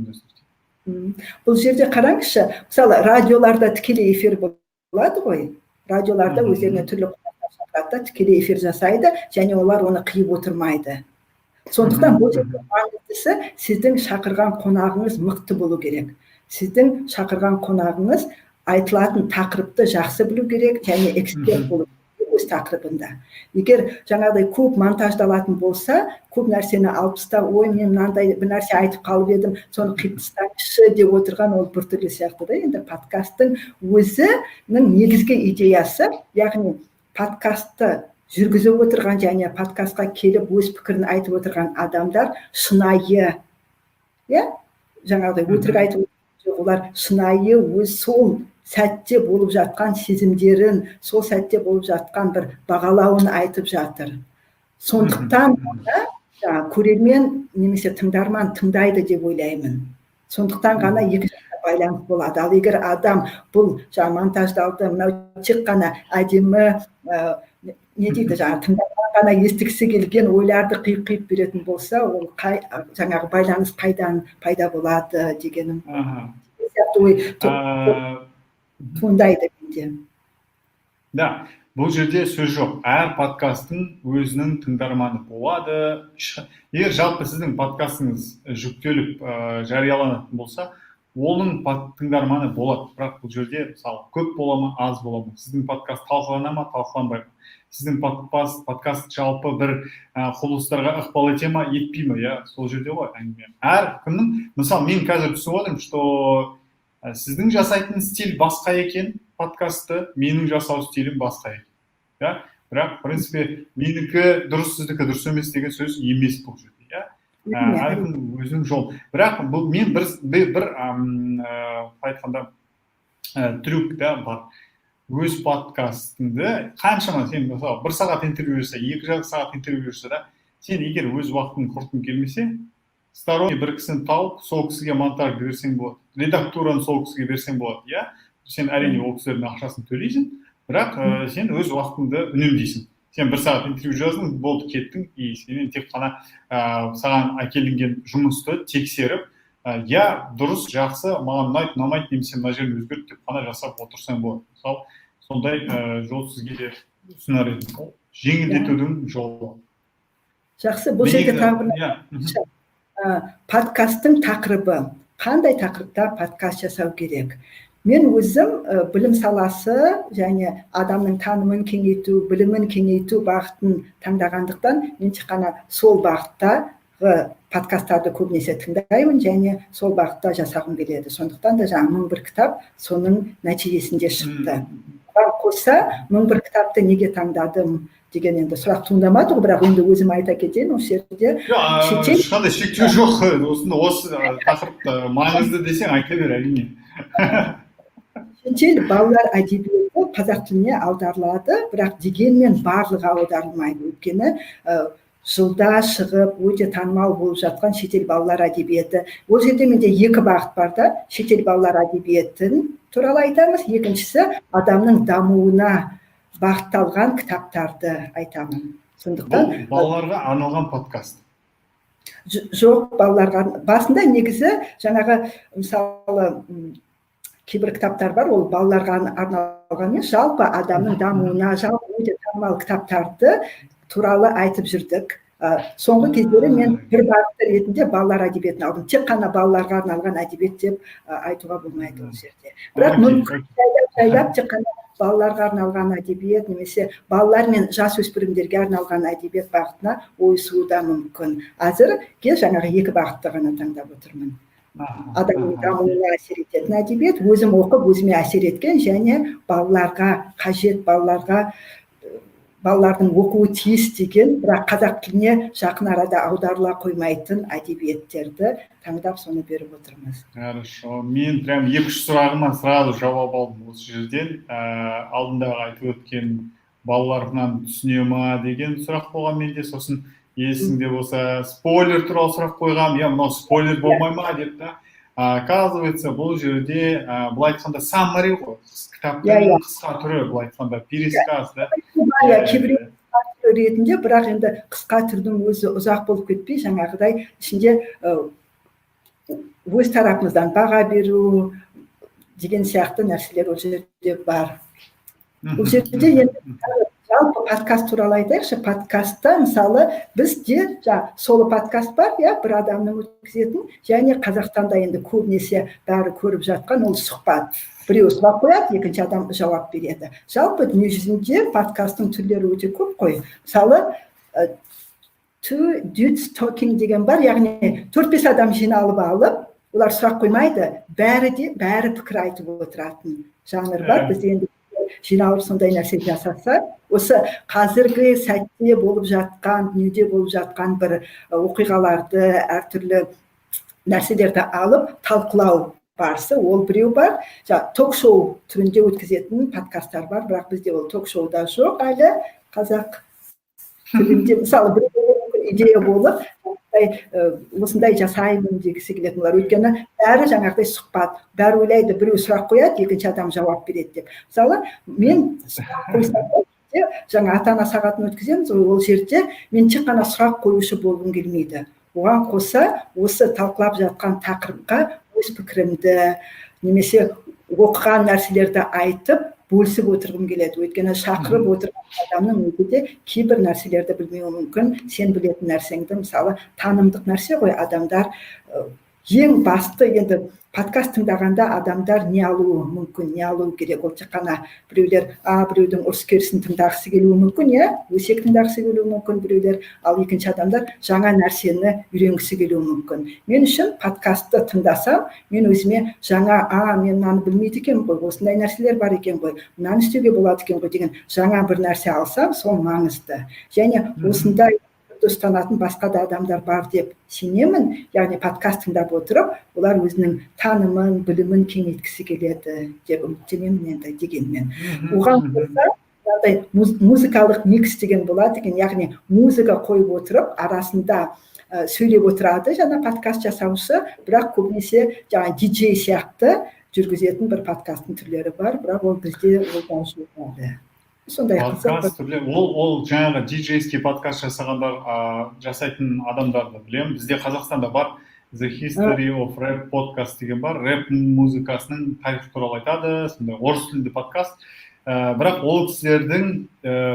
C: Бұл жерде қараңызшы, мысалы радиоларда тікелей эфир болады ғой. Радиоларда өздеріне түрлі қонақтар тікелей эфир жасайды, және олар оны қиып отырмайды. Сондықтан бұл жерде маңыздысы сіздің шақырған қонағыңыз мықты болу керек. Сіздің шақырған қонағыңыз айтылатын тақырыпты жақсы білу керек, және эксперт болу керек өз тақырыбында. Егер жаңағыдай көп монтаждалатын болса, көп нәрсені алып тастап, ой, мен мынандай бір нәрсе айтып қалып едім, соны қиып тастайыншы деп отырған ол біртүрлі сияқты да. Енді подкасттың өзінің негізгі идеясы, яғни подкастты жүргізіп отырған және подкастқа келіп өз пікірін айтып отырған адамдар шынайы, жаңағыдай өтірік айтып отырған, олар шынайы өз сол сәтте болып жатқан сезімдерін, сол сәтте болып жатқан бір бағалауын айтып жатыр. Сондықтан көрермен немесе тыңдарман тыңдайды деп ойлаймын. Сондықтан ғана екі жаққа байланыс болады. Ал егер адам бұл монтаждалды, мынау тек қана әдемі не дейді, тыңдарман ғана естігісі келген ойларды қиып беретін болса, ол жаңағы байланыс қайдан пайда болады дегенім. Туындайды менде.
B: Да, бұл жерде сөз жоқ. Әр подкасттың өзінің тыңдарманы болады. Егер жалпы сіздің подкастыңыз жүктеліп жарияланатын болса, оның тыңдарманы болады. Бірақ бұл жерде мысалы көп бола ма, аз бола ма? Сіздің подкаст талқылана ма, талқыланбай ма? Сіздің подкаст жалпы бір құбылыстарға ықпал ете ма, етпей ма? Сол жерде ғой әңгіме. Әр күннің, мысалы мен қазір түсініп отырмын, что сіздің жасайтын стиль басқа екен, подкастты, менің жасау стилім басқа екен. Бірақ, в принципе, менікі дұрыс, сіздікі дұрыс емес деген сөз емес бұл жерде. Әркім өзінің жол. Бірақ мен бір айтқанда трюк бар. Өз подкастыңды қаншама сен мысалы 1 сағат интервью жаса, 2 сағат интервью жаса, сен егер өз уақытын құртқың келмесе, сторонний бір кісіні тауып, сол кісіге монтаж берсең болады, редактураны сол кісіге берсең болады, сен әрине ол кісілердің ақшасын төлейсің, бірақ сен өз уақытыңды үнемдейсің. Сен 1 сағат интервью жаздың, болды кеттің, и сенен тек қана саған әкелінген жұмысты тексеріп, дұрыс, жақсы, маған ұнайды, ұнамайды, немесе мына жерін өзгерт деп қана жасап отырсаң болады. Мысалы, сондай жол сізге де ұсынар едім. Жеңілдетудің жолы.
C: Жақсы, бұл жерде тағы бір подкасттың тақырыбы. қандай тақырыпта подкаст жасау керек. Мен өзім білім саласы және адамның танымын кеңейту, білімін кеңейту бағытын таңдағандықтан мен тек қана сол бағыттағы подкасттарды көбінесе тыңдаймын және сол бағытта жасағым келеді. Сондықтан да жаңа 1001 кітап соның нәтижесінде шықты. Оған қоса 1001 кітапты неге таңдадым деген енді сұрақ туындамады ғой, бірақ енді өзім айта кетейін, осы жерде
B: ешқандай шектеу жоқ. Осы тақырып маңызды десең айта бер, әрине.
C: Шетел балалар әдебиеті қазақ тіліне аударылады, бірақ дегенмен барлығы аударылмайды. Өйткені жылда шығып өте танымал болып жатқан шетел балалар әдебиеті. Ол жерде менде екі бағыт бар да, шетел балалар әдебиетін туралы айтамыз, екіншісі адамның дамуына бағытталған кітаптарды айтамын. Сондықтан
B: балаларға арналған подкаст.
C: Жоқ, балаларға басында негізі жаңағы мысалы кейбір кітаптар бар, ол балаларға арналған емес, жалпы адамның дамуына, жалпы өте танымал кітаптарды туралы айтып жүрдік. Соңғы кездері мен бір бағыт ретінде балалар әдебиетін алдым. Тек қана балаларға арналған әдебиет деп айтуға болмайды ол жерде. Бірақ мүмкін жайлап тек қана балаларға арналған әдебиет немесе балалар мен жасөспірімдерге арналған әдебиет бағытына ойысуы да мүмкін. Әзірге жаңағы екі бағытты ғана таңдап отырмын. Адамның дамуына әсер ететін әдебиет, өзім оқып өзіме әсер еткен және балаларға қажет, балалардың оқуы тиіс деген, бірақ қазақ тіліне жақын арада аударыла қоймайтын әдебиеттерді таңдап соны беріп отырмыз.
B: Хорошо. Мен прям 2-3 сұрағыма сразу жауап алдым осы жерден. Алдындағы айтып өткен балаларынан түсіне ма деген сұрақ болған менде. Сосын есіңде болса спойлер туралы сұрақ қойғам. Мынау спойлер болмай ма деп та. Оказывается, бұл жерде былай айтқанда саммари ғой. Кітаптың қысқа түрі, былай айтқанда пересказ, да?
C: Кейбір ретінде, бірақ енді қысқа түрдің өзі ұзақ болып кетпей, жаңағыдай ішінде өз тарапымыздан баға беру деген сияқты нәрселер ол жерде бар. Ол жерде енді жалпы подкаст туралы айтайықшы. Подкастта мысалы бізде соло подкаст бар, бір адамның өткізетін, және Қазақстанда енді көбінесе бәрі көріп жатқан ол сұхбат. Біреу сұрақ қояды, екінші адам жауап береді. Жалпы дүниежүзінде подкасттың түрлері өте көп қой. Мысалы two dudes talking деген бар, яғни 4-5 адам жиналып алып, олар сұрақ қоймайды, бәрі пікір айтып отыратын жанр бар. Бізде енді жиналып сондай нәрсе жасаса, осы қазіргі сәтте болып жатқан, дүниеде болып жатқан бір оқиғаларды, әртүрлі нәрселерді алып талқылау барысы, ол біреу бар. Ток-шоу түрінде өткізетін подкасттар бар, бірақ бізде ол ток-шоуда жоқ әлі қазақ тілінде. Мысалы бір идея болып, осындай жасаймын дегісі келетін олар. Өйткені бәрі жаңағыдай сұхбат, бәрі ойлайды, біреу сұрақ қояды, екінші адам жауап береді деп. Мысалы, мен сұрақ қойсам, жаңа ата-ана сағатын өткіземіз, ол жерде мен тек қана сұрақ қоюшы болғым келмейді. Оған қоса осы талқылап жатқан тақырыпқа өз пікірімді немесе оқыған нәрселерді айтып бөлісіп отырғым келеді. Өйткені шақырып отырған адамның өзі де кейбір нәрселерді білмеуі мүмкін. Сен білетін нәрсеңді, мысалы, танымдық нәрсе ғой, адамдар ең басты енді подкаст тыңдағанда адамдар не алуы мүмкін, не алуы керек. Ол тек қана біреулер біреудің ұрыс керісін тыңдағысы келуі мүмкін, өсек тыңдағысы келуі мүмкін біреулер, ал екінші адамдар жаңа нәрсені үйренгісі келуі мүмкін. Мен үшін подкастты тыңдасам, мен өзіме жаңа, мен мынаны білмейді екен ғой, осындай нәрселер бар екен ғой, мынаны істеуге болады екен ғой деген жаңа бір нәрсе алсам, сол маңызды. Және осындай ұстанатын басқа да адамдар бар деп сенемін. Яғни подкаст тыңдап отырып, олар өзінің танымын, білімін кеңейткісі келеді деп үміттенемін енді дегенмен. Оған қоса музыкалық микс деген болады екен, яғни музыка қойып отырып, арасында сөйлеп отырады жаңа подкаст жасаушы, бірақ көбінесе жаңа диджей сияқты жүргізетін бір подкасттың түрлері бар, бірақ ол бізде олдан жоқ.
B: Подкаст түрлері, ол жаңағы диджейский подкаст жасайтын адамдарды білемін. Бізде Қазақстанда бар The History of Rap подкаст деген бар. Рэп музыкасының тарихы туралы айтады, сондай орыс тілді подкаст. Бірақ ол кісілердің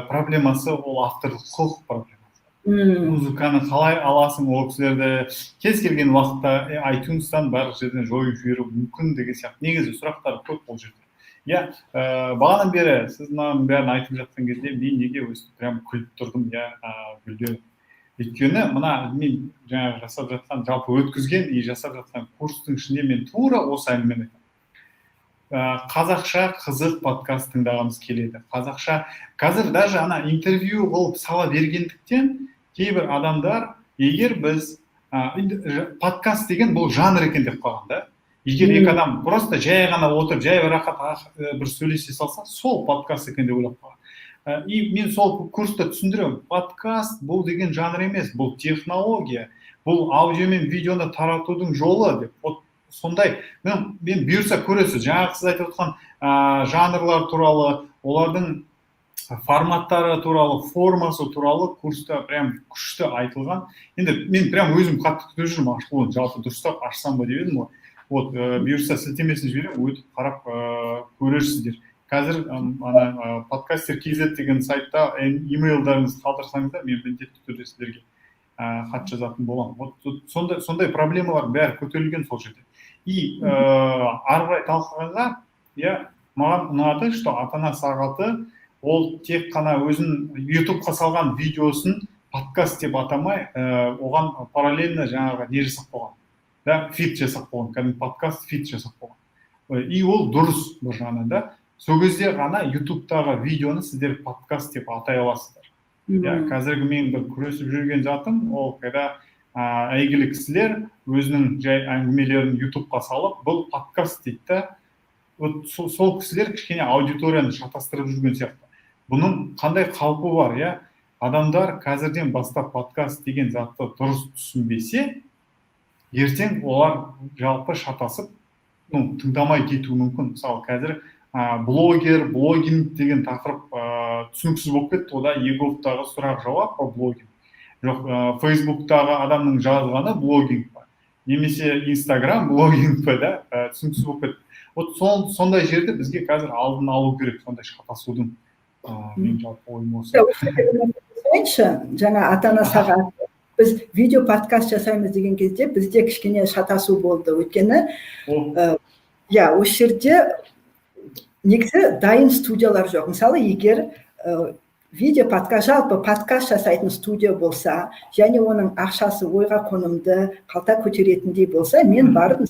B: проблемасы ол авторлық құқық проблемасы. музыканы қалай аласың, ол кісілерді кез келген уақытта iTunes'тан барлық жерден жойып жіберу мүмкін деген сияқты негізі сұрақтар көп бұл жерде. Иә, бағанадан бері сіз мынаның бәрін айтып жатқан кезде мен неге өстіп прям күліп тұрдым, иә, гүлден. Өйткені мына мен жаңағы жасап жатқан, жалпы өткізген и жасап жатқан курстың ішінде мен тура осы әңгімені айтамын. Қазақша қызық подкаст тыңдағымыз келеді. Қазақша қазір даже ана интервью қылып сала бергендіктен кейбір адамдар, егер біз подкаст деген бұл жанр екен деп қалған да. Егер екі адам просто жай ғана отырып, жай рахат бір сөйлесе салса, сол подкаст екен деп ойлап қалған. И мен сол курста түсіндіремін, подкаст бұл деген жанр емес, бұл технология, бұл аудио мен видеоны таратудың жолы деп. Вот сондай, мен бұйырса көресіз, жаңағы сіз айтып отқан жанрлар туралы, олардың форматтары туралы, формасы туралы курста прям күшті айтылған. Енді мен прям өзім қатты күтіп жүрмін, ашылуын, жалпы дұрыстап ашсам ба деп едім ғой. Вот, бұйырса сілтемесін жіберем, өтіп қарап көрерсіздер. Қазір ана подкастер KZ деген сайтта имейлдарыңызды қалдырсаңыздар, мен міндетті түрде сіздерге хат жазатын боламын. Вот сондай проблемалар бәрі көтерілген сол жерде. И ары қарай талқылағанда, иә, маған ұнады, что ата-ана сағаты ол тек қана өзін YouTube-қа салған видеосын подкаст деп атамай, оған параллельно жаңағы не жасап қойған. Да, фит жасап қойған, кәдімгі подкаст фит жасап қойған. И ол дұрыс бір жағынан да. Сол кезде ғана YouTube-тағы видеоны сіздер подкаст деп атай аласыздар. Қазіргі мен бір күресіп жүрген затым, ол қайда әйгілі кісілер өзінің жай әңгімелерін YouTube-қа салып, бұл подкаст дейді да. Сол кісілер кішкене аудиторияны шатастырып жүрген сияқты. Бұның қандай қаупі бар, иә? Адамдар қазірден бастап подкаст деген затты дұрыс түсінбесе, ертең олар жалпы шатасып, тыңдамай кетуі мүмкін. Мысалы, қазір блогер, блогинг деген тақырып түсініксіз болып кетті. Ода Еговтағы сұрақ жауап па блогинг? Жоқ, Фейсбуктағы адамның жазғаны блогинг па? Немесе Инстаграм блогинг па, да? Түсініксіз болып кетті. Вот сондай жерде бізге қазір алдын алу керек, сондай шатасудың. Мен жалпы ойым осы.
C: Жаңа ата-ана сағат біз видео подкаст жасаймыз деген кезде бізде кішкене шатасу болды. Өйткені осы жерде негізі дайын студиялар жоқ. Мысалы, егер видео подкаст, жалпы подкаст жасайтын студия болса, және оның ақшасы ойға қонымды, қалта көтеретіндей болса, мен барып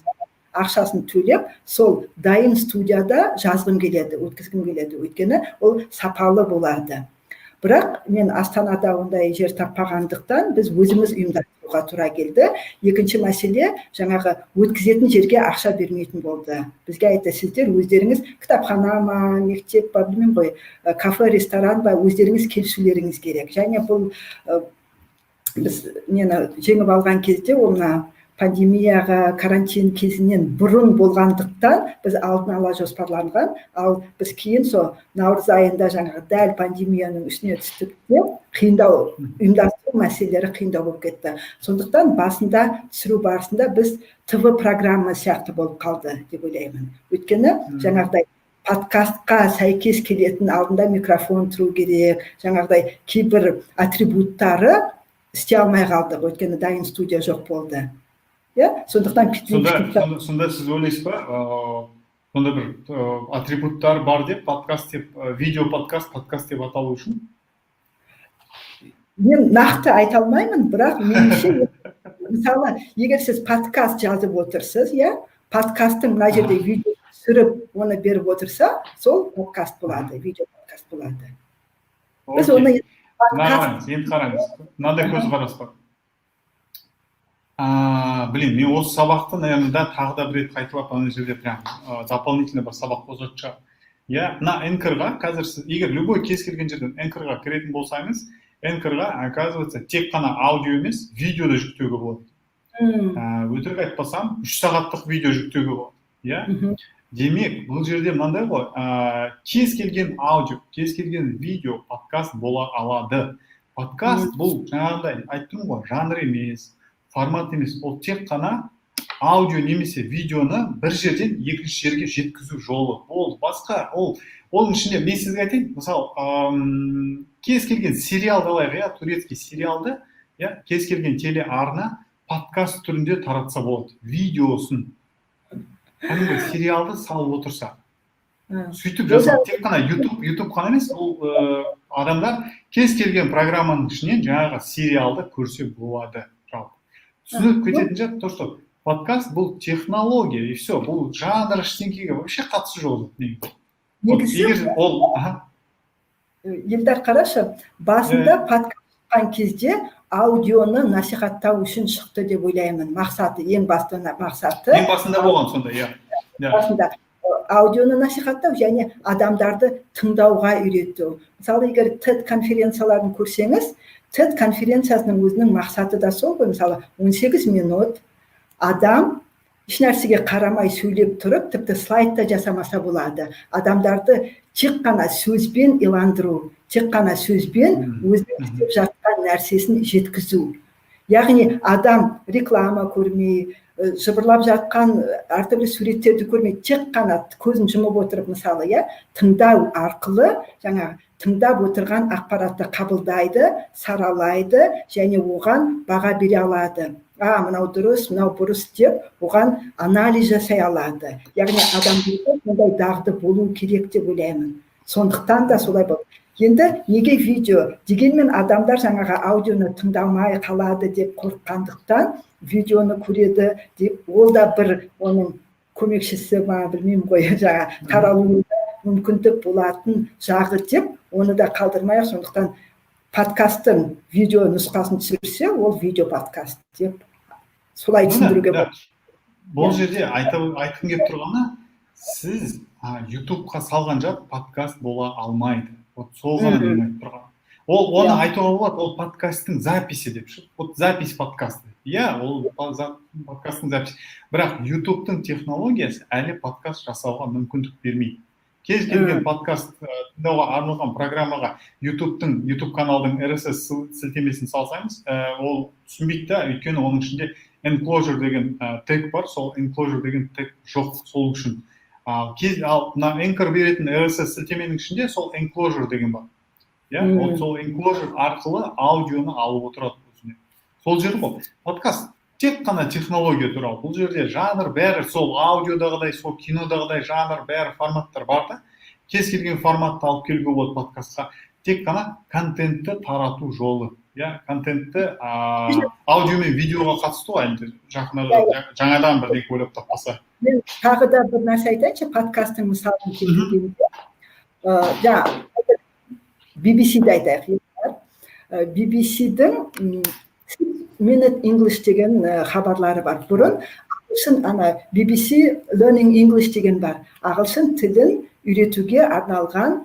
C: ақшасын төлеп, сол дайын студияда жазғым келеді, өткізгім келеді. Өйткені ол сапалы болады. Бірақ мен Астанада ондай жер таппағандықтан біз өзіміз ұйымдастыруға тура келді. Екінші мәселе, жаңағы өткізетін жерге ақша бермейтін болды. Бізге айтты, сіздер өздеріңіз кітапхана ма, мектеп па, білмеймін ғой, кафе, ресторан ба, өздеріңіз келісулеріңіз керек. Және бұл біз мені жеңіп алған кезде, оны пандемияға, карантин кезінен бұрын болғандықтан біз алдын ала жоспарланған, ал біз кейін наурыз айында жаңағы дәл пандемияның үстіне түстік деп қиындау, ұйымдастыру мәселелері қиындау болып кетті. Сондықтан басында түсіру барысында біз ТВ программа сияқты болып қалды деп ойлаймын. Өйткені жаңағыдай подкастқа сәйкес келетін алдында микрофон тұру керек, жаңағыдай кейбір атрибуттары істей алмай қалдық, өйткені дайын студия жоқ болды. Сондықтан
B: сонда сіз ойлайсыз ба, сонда бір атрибуттар бар деп подкаст деп, видео подкаст деп аталу үшін?
C: Мен нақты айта алмаймын, бірақ меніңше, мысалы, егер сіз подкаст жазып отырсыз, подкасттың мына жерде видео түсіріп, оны беріп отырса, сол подкаст болады, видео подкаст болады. Біз оны
B: енді қараңыз, мынандай көзқарас бар. Мен осы сабақты, наверное, тағы да бір рет қайталап, ана жерде прям дополнительно бір сабақ қосатын шығар. Мына Anchor-ға қазір сіз, егер любой кез келген жерден Anchor-ға кіретін болсаңыз, Anchor-ға, оказывается, тек қана аудио емес, видео да жүктеуге болады. Өтірік айтпасам, 3 сағаттық видео жүктеуге болады. Демек, бұл жерде мынандай ғой, кез келген аудио, кез келген видео, подкаст бола алады. Подкаст бұл жаңағыдай айттым ғой, жанр емес, формат емес, ол тек қана аудио немесе видеоны бір жерден екінші жерге жеткізу жолы. Ол басқа, оның ішінде мен сізге айтайын, мысалы, кез келген сериалды алайық, иә, турецкий сериалды, иә, кез келген телеарна подкаст түрінде таратса болады, видеосын. Кәдімгі сериалды салып отырса. Сөйтіп жасап, тек қана YouTube қана емес, ол адамдар кез келген программаның ішінен жаңағы сериалды көрсе болады. Түсініп кететін жат, то, что подкаст бұл технология, и все, бұл жанр ештеңкеге вообще қатысы жоқ.
C: Негізі Елдар, қарашы, басында подкаст шыққан кезде аудионы насихаттау үшін шықты деп ойлаймын. Мақсаты, ең басты мақсаты.
B: Ең басында болған сонда, иә.
C: Басында аудионы насихаттау және адамдарды тыңдауға үйрету. Мысалы, егер TED конференцияларын көрсеңіз, TED конференциясының өзінің мақсаты да сол ғой. Мысалы, 18 минут адам еш нәрсеге қарамай сөйлеп тұрып, тіпті слайдта жасамаса болады. Адамдарды тек қана сөзбен иландыру, тек қана сөзбен өзінің істеп жатқан нәрсесін жеткізу. Яғни адам реклама көрмей, жыбырлап жатқан әртүрлі суреттерді көрмей, тек қана көзін жұмып отырып, мысалы, тыңдау арқылы жаңа тыңдап отырған ақпаратты қабылдайды, саралайды және оған баға бере алады. Мынау дұрыс, мынау бұрыс деп, оған анализ жасай алады. Яғни адамда сондай дағды болу керек деп ойлаймын. Сондықтан да солай болды. Енді неге видео? Дегенмен адамдар жаңағы аудионы тыңдамай қалады деп қорыққандықтан видеоны көреді деп, ол да бір оның көмекшісі ма, білмеймін ғой, жаңа таралуына мүмкіндік болатын жағы деп, оны да қалдырмайық. Сондықтан подкасттың видео нұсқасын түсірсе, ол видео подкаст деп солай түсіндіруге болады.
B: Бұл жерде айтқым келіп тұрғаны, сіз YouTube-қа салған жат подкаст бола алмайды. Вот сол ғана дейін айтып тұрған. Оны айтуға болады, ол подкасттың записи деп ше. Вот запись подкасты. Иә, ол подкасттың записи. Бірақ YouTube-тың технологиясы әлі подкаст жасауға мүмкіндік бермейді. Кез келген подкаст тыңдауға арналған программаға YouTube каналдың RSS сілтемесін салсаңыз, ол түсінбейді да, өйткені оның ішінде enclosure деген тег бар, сол enclosure деген тег жоқ, сол үшін. Мына Anchor беретін RSS сілтеменің ішінде сол enclosure деген бар. Сол enclosure арқылы аудионы алып отырады. Сол жер ғой. Подкаст тек қана технология туралы. Бұл жерде жанр бәрі сол аудиодағыдай, сол кинодағыдай жанр бәрі форматтар бар да. Кез келген форматты алып келуге болады подкастқа. Тек қана контентті тарату жолы. Контентті аудио мен видеоға қатысты ғой, енді жаңадан бірдеңе ойлап таппаса.
C: Мен тағы да бір нәрсе айтайыншы, подкасттың мысалын келтіргенде. BBC-ді айтайық. BBC-дің Minute English деген хабарлары бар. Бұрын BBC Learning English деген бар. Ағылшын тілін үйретуге арналған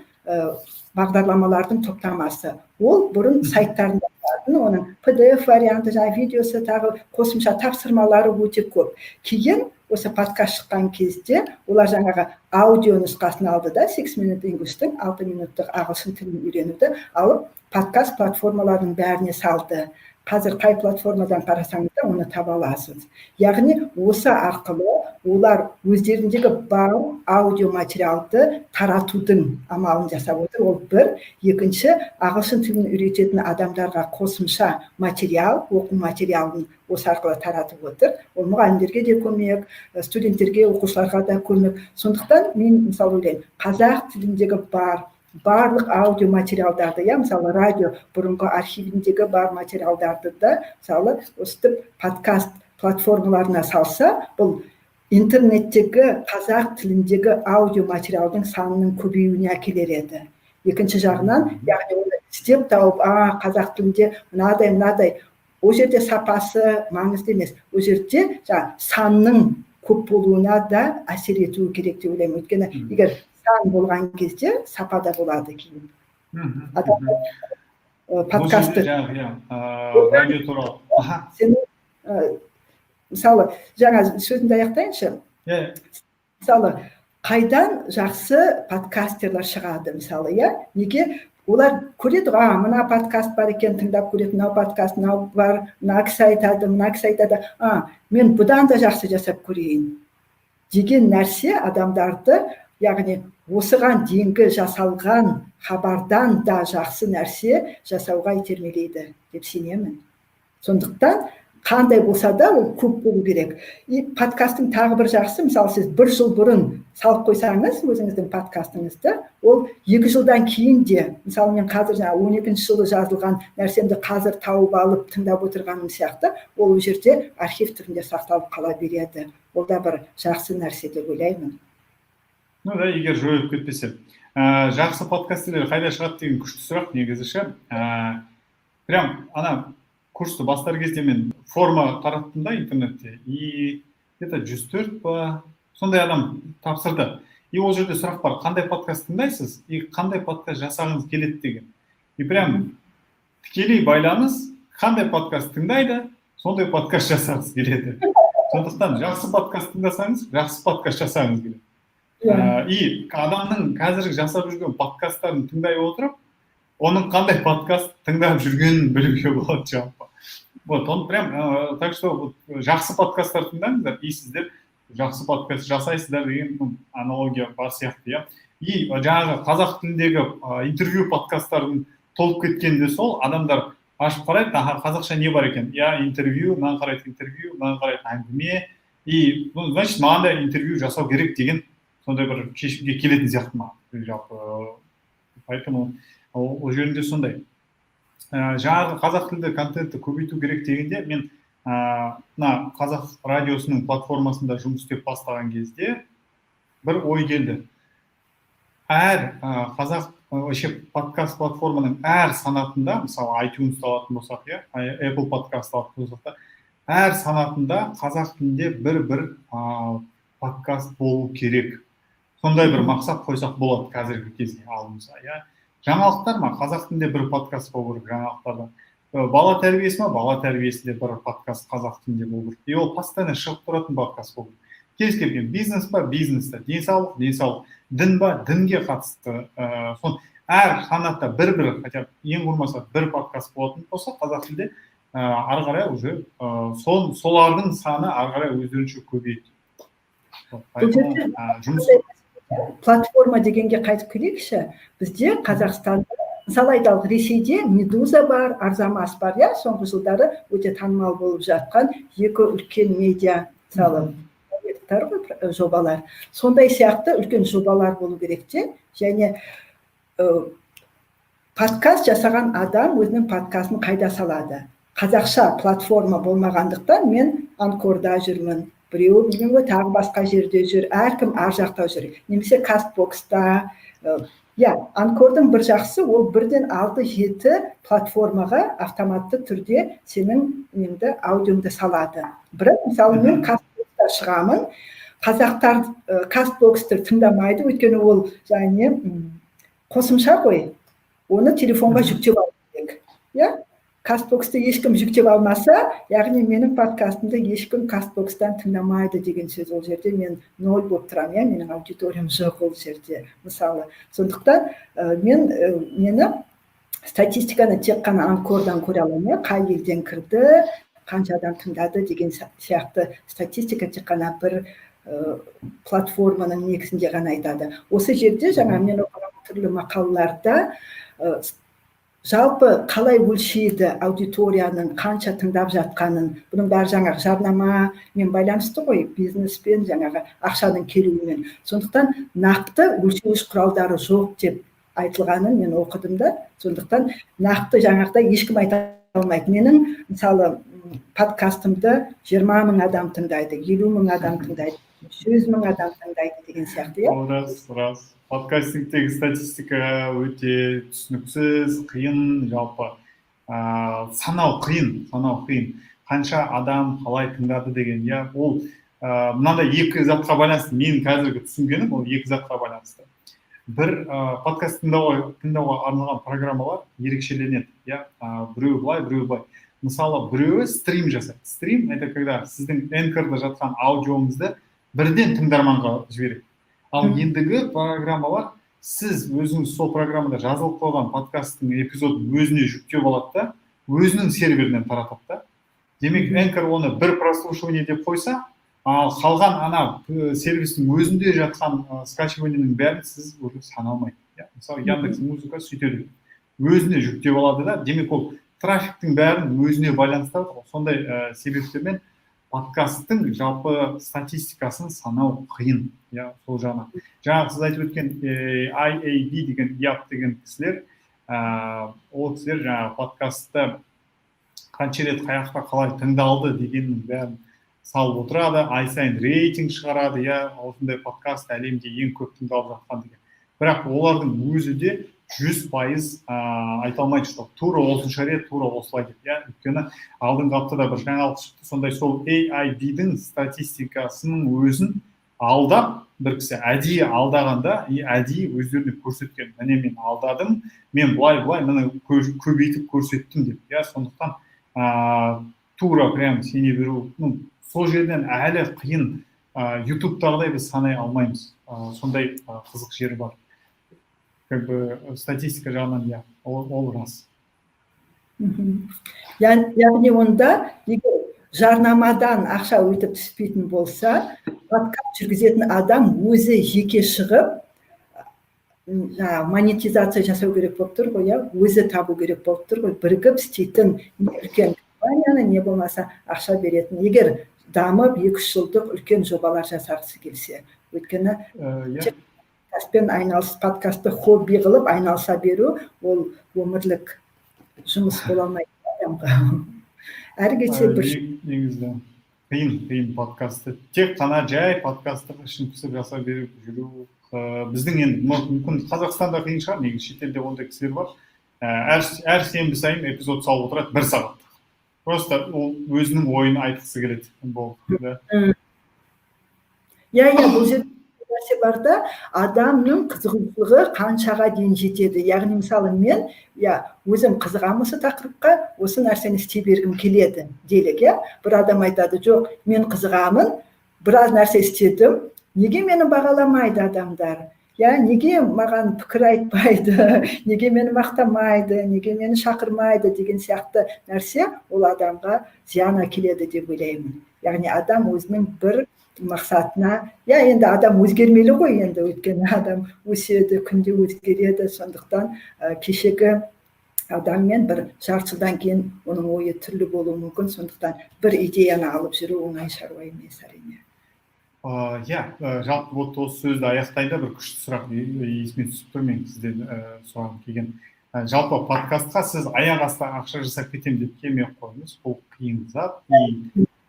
C: бағдарламалардың топтамасы. Ол бұрын сайттарында болатын, оның PDF варианты, видеосы, тағы қосымша тапсырмалары өте көп. Кейін осы подкаст шыққан кезде олар жаңағы аудио нұсқасын алды да, 6 Minute English'тің 6 минуттық ағылшын тілін үйренуді алып, подкаст платформаларының бәріне салды. Қазір қай платформадан қарасаңыз да оны таба аласыз. Яғни осы арқылы олар өздеріндегі бар аудио материалды таратудың амалын жасап отыр. Ол бір. Екінші, ағылшын тілін үйрететін адамдарға қосымша материал, оқу материалын осы арқылы таратып отыр. Ол мұғалімдерге де көмек, студенттерге, оқушыларға да көмек. Сондықтан мен мысалы ойлаймын, қазақ тіліндегі барлық аудио материалдарды, мысалы радио бұрынғы архивіндегі бар материалдарды да, мысалы өстіп подкаст платформаларына салса, бұл интернеттегі қазақ тіліндегі аудио материалдың санының көбеюіне әкелер еді. Екінші жағынан, яғни оны істеп тауып, қазақ тілінде мынадай, ол жерде сапасы маңызды емес. Ол жерде санның көп болуына да әсер етуі керек деп ойлаймын. Өйткені егер сан болған кезде сапада болады кейін. Подкасты.
B: Радио туралы.
C: Мысалы, жаңа сөзімді аяқтайыншы. Мысалы, қайдан жақсы подкастерлар шығады, мысалы, неге? Олар көреді, мына подкаст бар екен, тыңдап көреді, мына подкаст, мынау бар, мына кісі айтады, мына кісі айтады, мен бұдан да жақсы жасап көрейін деген нәрсе адамдарды яғни осыған дейінгі жасалған хабардан да жақсы нәрсе жасауға итермелейді деп сенемін. Сондықтан қандай болса да ол көп болу керек. И подкасттың тағы бір жақсы, мысалы сіз 1 жыл бұрын салып қойсаңыз өзіңіздің подкастыңызды, ол 2 жылдан кейін де, мысалы мен қазір 12-ші жылы жазылған нәрсемді қазір тауып алып тыңдап отырғаным сияқты, ол жерде архив түрінде сақталып қала береді. Ол да бір жақсы нәрсе деп ойлаймын.
B: Ну да, егер жойылып кетпесе. Жақсы подкастерлер қайда шығады деген күшті сұрақ негізі. Прям ана курсты бастар кезде мен форма тараттым да интернетте, и где-то 104 па сондай адам тапсырды. И ол жерде сұрақ бар, қандай подкаст тыңдайсыз и қандай подкаст жасағыңыз келеді деген. И прям тікелей байланыс, қандай подкаст тыңдайды, сондай подкаст жасағыңыз келеді. Сондықтан жақсы подкаст тыңдасаңыз, жақсы подкаст жасағыңыз келеді. И адамның қазіргі жасап жүрген подкасттарын тыңдай отырып, оның қандай подкаст тыңдап жүргенін білуге болады жалпы. Вот, он прям, так что жақсы подкасттар тыңдаңыздар, и сіздер жақсы подкаст жасайсыздар деген аналогия бар сияқты, иә. И жаңағы қазақ тіліндегі интервью подкасттардың толып кеткенде сол, адамдар ашып қарайды, қазақша не бар екен? Я интервью, мынаны қарайды интервью, мынаны қарайды әңгіме, и, значит, маған да интервью жасау керек деген сондай бір шешімге келетін сияқты ма, жалпы. Поэтому ол жерінде сондай. Жаңағы қазақ тілді контентті көбейту керек дегенде, мен мына қазақ радиосының платформасында жұмыс істеп бастаған кезде бір ой келді. Әр қазақ подкаст платформаның әр санатында, мысалы iTunes алатын болсақ, Apple подкаст алатын болсақ, әр санатында қазақ тілінде бір подкаст болу керек. Сондай бір мақсат қойсақ болады қазіргі кезде алдымызға, иә. Жаңалықтар ма, қазақ тілінде бір подкаст болу керек жаңалықтарда. Бала тәрбиесі ма, бала тәрбиесінде бір подкаст қазақ тілінде болу керек. И ол постоянно шығып тұратын подкаст болу керек. Кез келген бизнес па, бизнесте, денсаулық, денсаулық, дін ба, дінге қатысты. Әр санатта бір, хотя ең болмаса бір подкаст болатын болса, қазақ тілде ары қарай уже солардың саны ары қарай өздерінше көбейді.
C: Платформа дегенге қайтып келейікші. Бізде Қазақстанда, мысалы айталық, Ресейде Медуза бар, Арзамас бар, иә, соңғы жылдары өте танымал болып жатқан екі үлкен медиа, мысалы, жобалар. Сондай сияқты үлкен жобалар болу керек те, және подкаст жасаған адам өзінің подкастын қайда салады. Қазақша платформа болмағандықтан мен Анкорда жүрмін. Біреуі білмеймін, тағы басқа жерде жүр, әркім ар жақта жүр. Немесе Кастбокста. Анкордың бір жақсы, ол бірден 6-7 платформаға автоматты түрде сенің аудионды салады. Бірақ, мысалы, мен Кастбокста шығамын, қазақтар Кастбоксты тыңдамайды, өйткені ол және қосымша ғой, оны телефонға жүктеп алу керек. Кастбоксты ешкім жүктеп алмаса, яғни менің подкастымды ешкім Кастбокстан тыңдамайды деген сөз. Ол жерде мен 0 болып тұрам, менің аудиториям жоқ ол жерде, мысалы. Сондықтан мені статистиканы тек қана Анкордан көре аламын, қай елден кірді, қанша адам тыңдады деген сияқты статистика тек қана бір платформаның негізінде ғана айтады. Осы жерде жаңа мен оқыған түрлі мақалаларда жалпы қалай өлшейді аудиторияның қанша тыңдап жатқанын, бұның бәрі жаңағы жарнамамен байланысты ғой, бизнеспен, жаңағы ақшаның келуімен. Сондықтан нақты өлшеуіш құралдары жоқ деп айтылғанын мен оқыдым да. Сондықтан нақты жаңағыда ешкім айта алмайды. Менің мысалы подкастымды 20 мың адам тыңдайды, 50 мың адам тыңдайды, 100 мың адам тыңдайды деген сияқты.
B: Рас. Подкастингтегі статистика өте түсініксіз, қиын, жалпы санау қиын. Қанша адам қалай тыңдады деген, ол мынандай екі затқа байланысты. Мен қазіргі түсінгенім, ол екі затқа байланысты. Бір подкаст тыңдауға арналған программалар ерекшеленеді. Біреу былай. Мысалы, біреуі стрим жасайды. Стрим — это когда сіздің Anchor'да жатқан аудиоңызды бірден тыңдарманға жібереді. Ал ендігі программалар, сіз өзіңіз сол программада жазылып қойған подкасттың эпизодын өзіне жүктеп алады да, өзінің серверінен таратады да. Демек, Anchor оны бір прослушивание деп қойса, ал қалған ана сервистің өзінде жатқан скачиваниенің бәрін сіз уже саналмайды. Мысалы Яндекс Музыка сөйтеді, өзіне жүктеп алады да, демек ол трафиктің бәрін өзіне байланыстырады. Сондай себептермен подкасттың жалпы статистикасын санау қиын. Сол жағынан. Жаңағы сіз айтып өткен IAB деген ЯП деген кісілер, ол кісілер жаңағы подкастты қанша рет қаяқта қалай тыңдалды дегеннің бәрін салып отырады, ай сайын рейтинг шығарады, осындай подкаст әлемде ең көп тыңдалып жатқан деген. Бірақ олардың өзі де 100% айта алмайды, что тура осынша рет, тура осылай деп. Өйткені алдыңғы аптада бір жаңалық шықты, сондай сол AIB-дің статистикасының өзін алдап, бір кісі әдейі алдағанда, әдейі өздеріне көрсеткен. Міне мен алдадым, мен бұлай, мені көбейтіп көрсеттім деп. Сондықтан тура прям сене беру, сол жерден әлі қиын. YouTube-тағыдай біз санай алмаймыз. Сондай қызық жері бар. Как бы статистика жағынан, ол рас.
C: Яғни онда егер жарнамадан ақша өтіп түспейтін болса, подкаст жүргізетін адам өзі жеке шығып, монетизация жасау керек болып тұр ғой, өзі табу керек болып тұр ғой, бірігіп істейтін үлкен компанияны не болмаса ақша беретін. Егер дамып 2-3 жылдық үлкен жобалар жасағысы келсе, өйткені подкастты хобби қылып айналыса беру, ол өмірлік жұмыс бола алмайды адамға. Әрі кетсе бір
B: негізі қиын подкастты. Тек қана жай подкасты үшін пісіп жасап беріп жүру. Біздің енді мүмкін Қазақстанда қиын шығар, негізі шетелде ондай кісілер бар. Әр сенбі сайын эпизод салып отырады 1 сағат. Просто ол өзінің ойын айтқысы келеді. Бұл
C: жерде нәрсе бар да, адамның қызығушылығы қаншаға дейін жетеді. Яғни мысалы мен өзім қызығамын осы тақырыпқа, осы нәрсені істей бергім келеді делік. Бір адам айтады, жоқ, мен қызығамын, біраз нәрсе істедім, неге мені бағаламайды адамдар? Неге маған пікір айтпайды, неге мені мақтамайды, неге мені шақырмайды деген сияқты нәрсе ол адамға зиян әкеледі деп ойлаймын. Яғни адам өзінің бір мақсатына, енді адам өзгермелі ғой, енді өйткені адам өседі, күнде өзгереді, сондықтан кешегі адаммен бір жарты жылдан кейін оның ойы түрлі болуы мүмкін, сондықтан бір идеяны алып жүру оңай шаруа емес әрине.
B: Жалпы осы сөзді аяқтайда бір күшті сұрақ есіме түсіп тұр, мен сізден сұрағым келген. Жалпы подкастқа сіз аяқ асты ақша жасап кетем деп келмей қойыңыз, бұл қиын зат.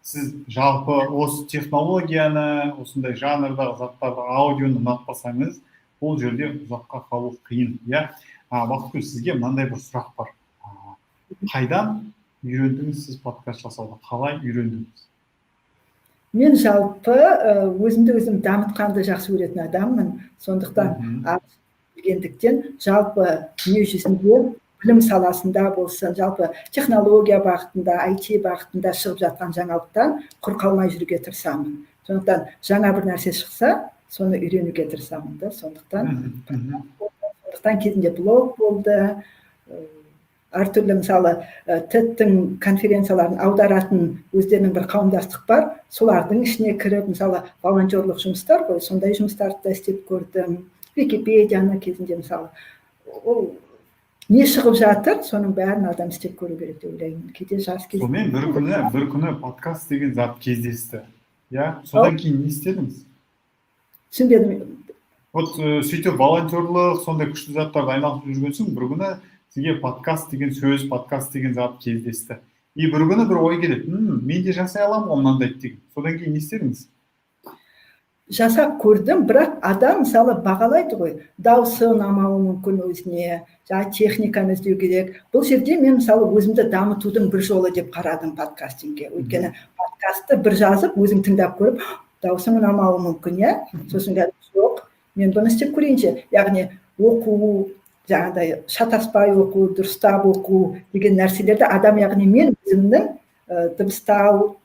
B: Сіз жалпы осы технологияны, осындай жанрдағы заттарды, аудионы ұнатпасаңыз, бұл жерде ұзаққа қалу қиын. Бақытгүл, сізге мынандай бір сұрақ бар. Қайдан үйрендіңіз сіз подкаст жасауды? Қалай үйрендіңіз?
C: Мен жалпы өзімді өзім дамытқанды жақсы көретін адаммын. Сондықтан білгендіктен жалпы дүние жүзінде білім саласында болсын, жалпы технология бағытында, IT бағытында шығып жатқан жаңалықтан құр қалмай жүруге тырысамын. Сондықтан жаңа бір нәрсе шықса, соны үйренуге тырысамын да. Сондықтан кезінде блог болды, әртүрлі мысалы TED-тің конференцияларын аударатын өздерінің бір қауымдастық бар, солардың ішіне кіріп, мысалы волонтерлық жұмыстар ғой, сондай жұмыстарды да істеп көрдім. Википедияны кезінде мысалы ол не шығып жатыр, соның бәрін адам істеп көру керек деп ойлаймын. Кейде жас кезде.
B: Сонымен бір күні подкаст деген зат кездесті. Содан кейін не істедіңіз?
C: Түсінбедім.
B: Вот сөйтіп волонтерлық, сондай күшті заттарды айналып жүргенсің, бір күні сізге подкаст деген сөз, подкаст деген зат кездесті. Бір күні бір ой келеді, мен де жасай аламын мынандай деген. Содан кейін не істедіңіз?
C: Жасап көрдім, бірақ адам мысалы бағалайды ғой, дауысы ұнамауы мүмкін өзіне, техниканы іздеу керек. Бұл жерде мен мысалы өзімді дамытудың бір жолы деп қарадым подкастингке. Өйткені подкастты бір жазып, өзім тыңдап көріп, дауысым ұнамауы мүмкін, сосын жоқ, мен бұны істеп көрейінші. Яғни оқу, жаңағыдай шатаспай оқу, дұрыстап оқу деген нәрселерді адам, яғни мен өзімнің дыбыстау,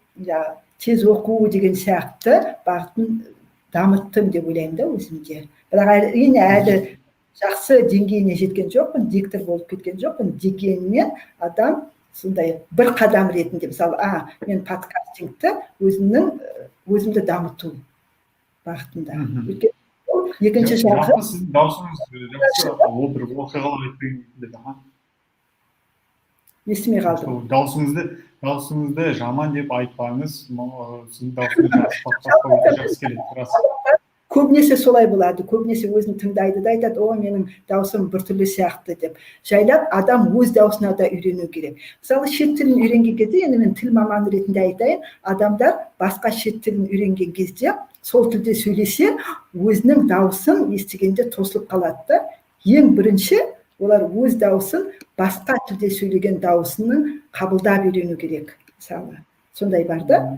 C: тез оқу деген сияқты бағытын дамыттым деп ойлаймын да өзімде. Бірақ әрине әлі жақсы деңгейіне жеткен жоқпын, диктор болып кеткен жоқпын, дегенмен адам сондай бір қадам ретінде, мысалы, мен подкастингті өзімнің өзімді дамыту бағытында. Өйткені ол екінші жағы
B: жалпы сіздің даусыңыз жақсы ол бір оқиғалар айтпай кетеді.
C: естімей қалдым.
B: Даусыңызды жаман деп айтпаңыз, сіздің даусыңыз жақсы подкастқа жақсы келеді, рас.
C: Көбінесе солай болады. Көбінесе өзін тыңдайды да айтады, о, менің даусым біртүрлі сияқты деп. Жайлап адам өз даусына да үйрену керек. Мысалы, шет тілін үйренген кезде, енді мен тіл маманы ретінде айтайын, адамдар басқа шет тілін үйренген кезде, сол тілде сөйлесе, өзінің даусын естігенде тосылып қалады да. Ең бірінші, олар өз даусын басқа тілде сөйлеген даусының қабылдап үйрену керек. Мысалы, сондай бар да.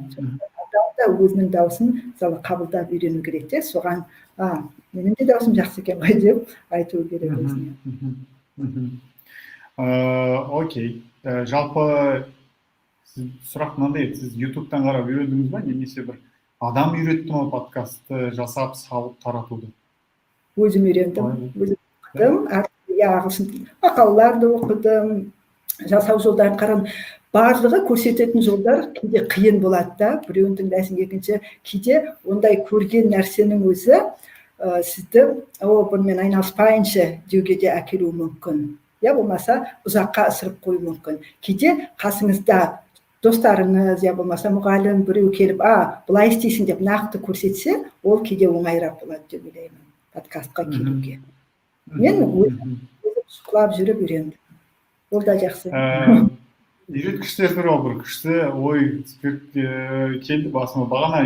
C: Өзінің даусын мысалы қабылдап үйрену керек те, соған менің де даусым жақсы екен ғой деп айту керек өзіне.
B: Окей. Жалпы сұрақ мынандай, сіз YouTube-тан қарап үйрендіңіз ба, немесе бір адам үйретті ме подкастты жасап салып таратуды?
C: Өзім үйрендім, өзім оқыдым, ағылшын мақалаларды оқыдым, жасау жолдарын қарадым. Барлығы көрсететін жолдар кейде қиын болады да, біреуін тыңдайсың, екінші кейде ондай көрген нәрсенің өзі сізді бұнымен айналыспайыншы деуге де әкелуі мүмкін. Я болмаса ұзаққа ысырып қою мүмкін. Кейде қасыңызда достарыңыз, я болмаса мұғалім біреу келіп, бұлай істейсің деп нақты көрсетсе, ол кейде оңайырақ болады деп ойлаймын подкастқа келуге. Мен өзім шұқылап жүріп үйрендім. Ол да жақсы.
B: Үйреткіштер туралы бір күшті ой келді басыма. Бағана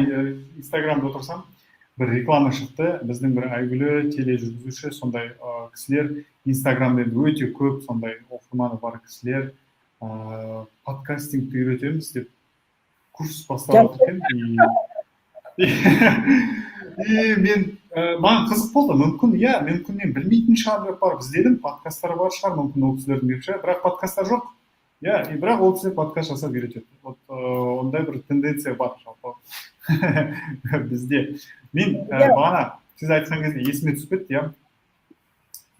B: Инстаграмда отырсам, бір реклама шықты. Біздің бір әйгілі тележүргізуші, сондай кісілер Инстаграмда өте көп сондай оқырманы бар кісілер подкастингті үйретеміз деп курс бастап отыр екен. Мен маған қызық болды, мүмкін мен білмейтін шығар деп барып іздедім, подкасттар бар шығар, мүмкін ол кісілердің деп шығар, бірақ подкасттар жоқ. Бірақ ол кісілер подкаст жасап үйретеді. Ондай бір тенденция бар жалпы бізде. Мен бағана сіз айтқан кезде есіме түсіп кетті,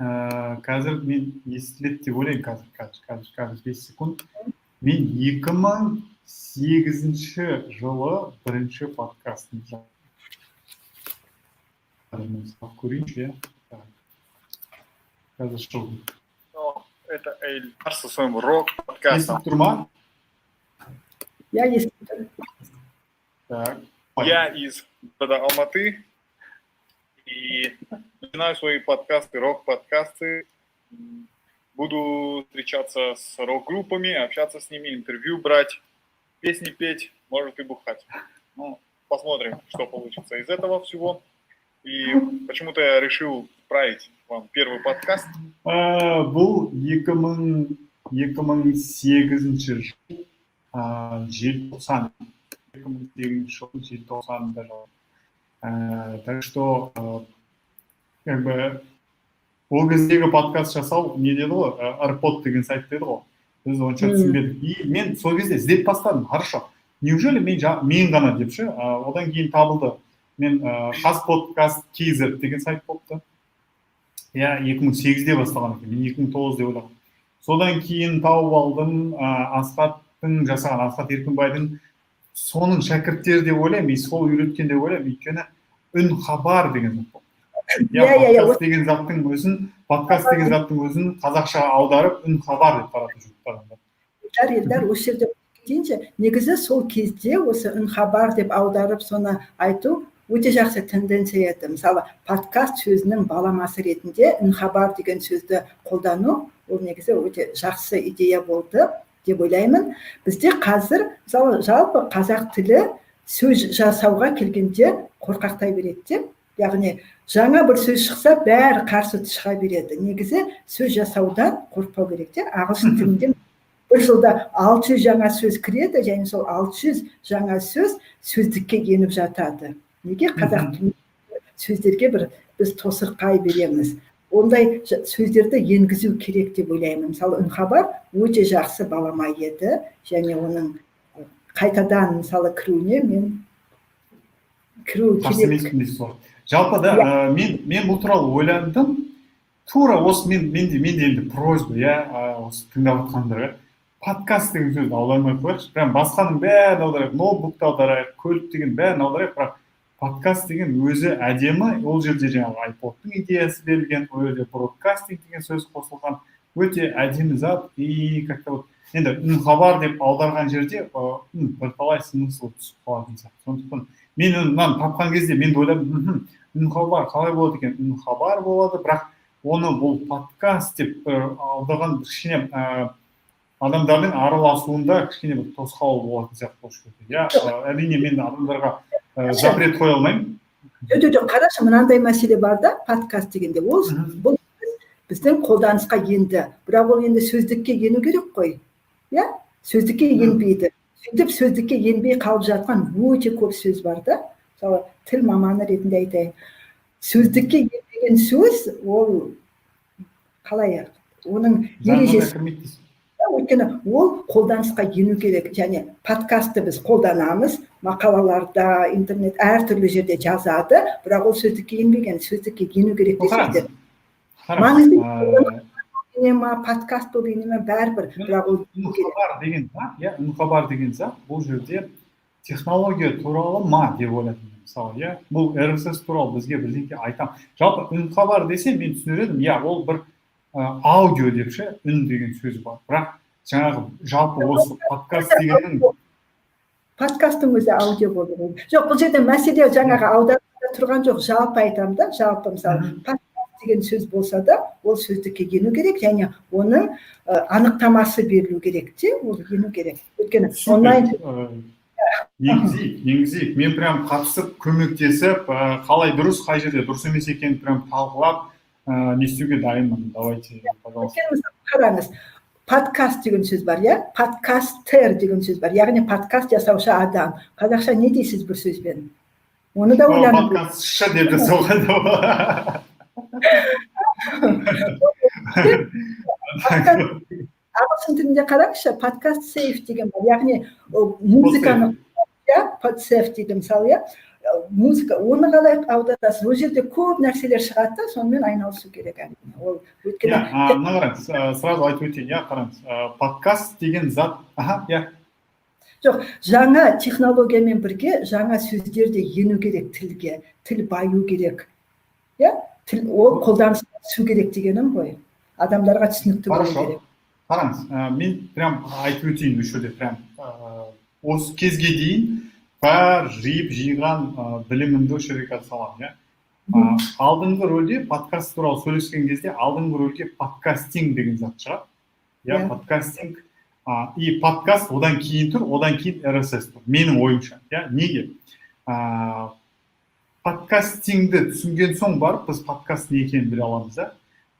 B: қазір мен естіледі деп ойлаймын, қазір 5 секунд. Мен 2008 жылы бірінші подкастым көрейінші, қазір жыл.
A: Это Эльдар со своим рок-подкастом.
B: Естіп тұр ма?
C: Я естіп тұр.
B: Так.
A: Я из города Алматы и начинаю свои подкасты, рок-подкасты. Буду встречаться с рок-группами, общаться с ними, интервью брать, песни петь, может и бухать. Ну, посмотрим, что получится из этого всего. И почему-то я решил отправить вам первый подкаст.
B: Бұл 2008 жыл желтоқсан. 2008 жыл желтоқсанында жыл. Так что, как бы, ол кездегі подкаст жасау, не деді ғой, Арпод деген сайт деді ғой. Біз онша түсінбедік. И мен сол кезде іздеп бастадым, хорошо. Неужели мен ғана депші, одан кейін табылды. Мен Қазподкаст KZ деген сайт болыпты. 2008-де бастаған екен, мен 2009-де ойладым. Содан кейін тауып алдым, Асхаттың жасаған, Асхат Еркінбайдың соның шәкірттері деп ойлаймын, сол үйреткен деп ойлаймын, өйткені үн хабар деген зат. Подкаст деген заттың өзін қазақша аударып, үн хабар деп таратып жүрді.
C: Елдар, осы жерде дейінші, негізі сол кезде осы үн хабар деп аударып, соны айту өте жақсы тенденция еді. Мысалы, подкаст сөзінің баламасы ретінде үн хабар деген сөзді қолдану, ол негізі өте жақсы идея болды деп ойлаймын. Бізде қазір, мысалы, жалпы қазақ тілі сөз жасауға келгенде қорқақтай береді. Яғни, жаңа бір сөз шықса, бәрі қарсы шыға береді. Негізі сөз жасаудан қорықпау керек. Ағылшын тілінде бір жылда 600 жаңа сөз кіреді, және сол 600 жаңа сөз сөздікке еніп жатады. Неге қазақ тілінде сөздерге біз тосырқай береміз? Ондай сөздерді енгізу керек деп ойлаймын. Мысалы, үн хабар өте жақсы балама еді, және оның қайтадан мысалы кіруіне кіру керек.
B: Жалпы да, мен бұл туралы ойландым. Тура осы менде енді просьба, осы тыңдап отқандарға. подкаст деген сөзді аудармай қояйықшы, прям басқаның бәрін аударайық, ноутбукты аударайық, көлік деген бәрін аударайық, бірақ подкаст деген өзі әдемі, ол жерде жаңағы iPodтың идеясы берілген, ол жерде бродкастинг деген сөз қосылған, өте әдемі зат, и как-то вот енді үнхабар деп аударған жерде бірталай смысл түсіп қалатын сияқты. Сондықтан мен мынаны тапқан кезде мен ойладым, үнхабар қалай болады екен? Үнхабар болады, бірақ оны бұл подкаст деп аударған кішкене адамдардың араласуында кішкене бір тосқауыл болатын сияқты болушы еді. Иә, әрине мен адамдарға запрет қоя алмаймын.
C: Жоқ, қарашы, мынандай мәселе бар да, подкаст дегенде. Ол бұл біздің қолданысқа енді, бірақ ол енді сөздікке ену керек қой. Иә? Сөздікке енбейді. Сөйтіп сөздікке енбей қалып жатқан өте көп сөз бар да. Мысалы, тіл маманы ретінде айтайын. Сөздікке енбеген сөз, ол қалай? Оның ережесі. Өйткені ол қолданысқа ену керек, және подкастты біз қолданамыз, мақалаларда, интернет әртүрлі жерде жазады, бірақ ол сөздікке енбеген, сөздікке ену керек десеңдер. Маңызды ене ма, подкаст болып ене ма, бәрібір, бірақ ол
B: үнхабар деген зат, иә, үнхабар деген зат, бұл жерде технология туралы ма деп ойладым. Мысалы, иә, бұл RSS туралы бізге бірдеңке айтам. Жалпы үнхабар десе мен түсінер едім, иә, ол бір аудио депші, үн деген сөз бар. Бірақ жаңағы жалпы осы подкаст дегеннің
C: подкасттың өзі аудио болу. Жоқ, бұл жерде мәселе жаңағы аудармада тұрған жоқ, жалпы айтамын да, жалпы мысалы подкаст деген сөз болса да, ол сөздікке ену керек, және оның анықтамасы берілу керек те, ол ену керек. Өйткені онлайн
B: енгізейік. Мен прям қатысып, көмектесіп, қалай дұрыс, қай жерде дұрыс емес екенін прям талқылап, не істеуге дайынмын. Давайте, пожалуйста.
C: Қараңыз, подкаст деген сөз бар, иә? Подкастер деген сөз бар. Яғни подкаст жасаушы адам. Қазақша не дейсіз бір сөзбен? Оны да ойланып.
B: Подкастшы деп жасауға
C: ағылшын тілінде қараңызшы, подкаст сейф деген бар. Яғни музыканы, иә, подсейф деген мысалы, иә? Музыка, оны қалай аударасыз? Ол жерде көп нәрселер шығады да, сонымен айналысу керек. Ол өйткені
B: мына қараңыз, сразу айтып өтейін, иә, қараңыз. Подкаст деген зат, иә.
C: Жоқ, жаңа технологиямен бірге жаңа сөздер де ену керек тілге, тіл баю керек. Иә? Тіл ол қолданысқа түсу керек дегенім ғой. Адамдарға түсінікті болу керек.
B: Қараңыз, мен прям айтып өтейін осы жерде прям осы кезге дейін бар жиған білімімді осы жерге саламын, иә. Алдыңғы рөлде подкаст туралы сөйлескен кезде алдыңғы рөлге подкастинг деген зат шығады. Иә, подкастинг. И подкаст одан кейін тұр, одан кейін RSS тұр. Менің ойымша, иә, неге? Подкастингді түсінген соң барып, біз подкаст не екенін біле аламыз, да?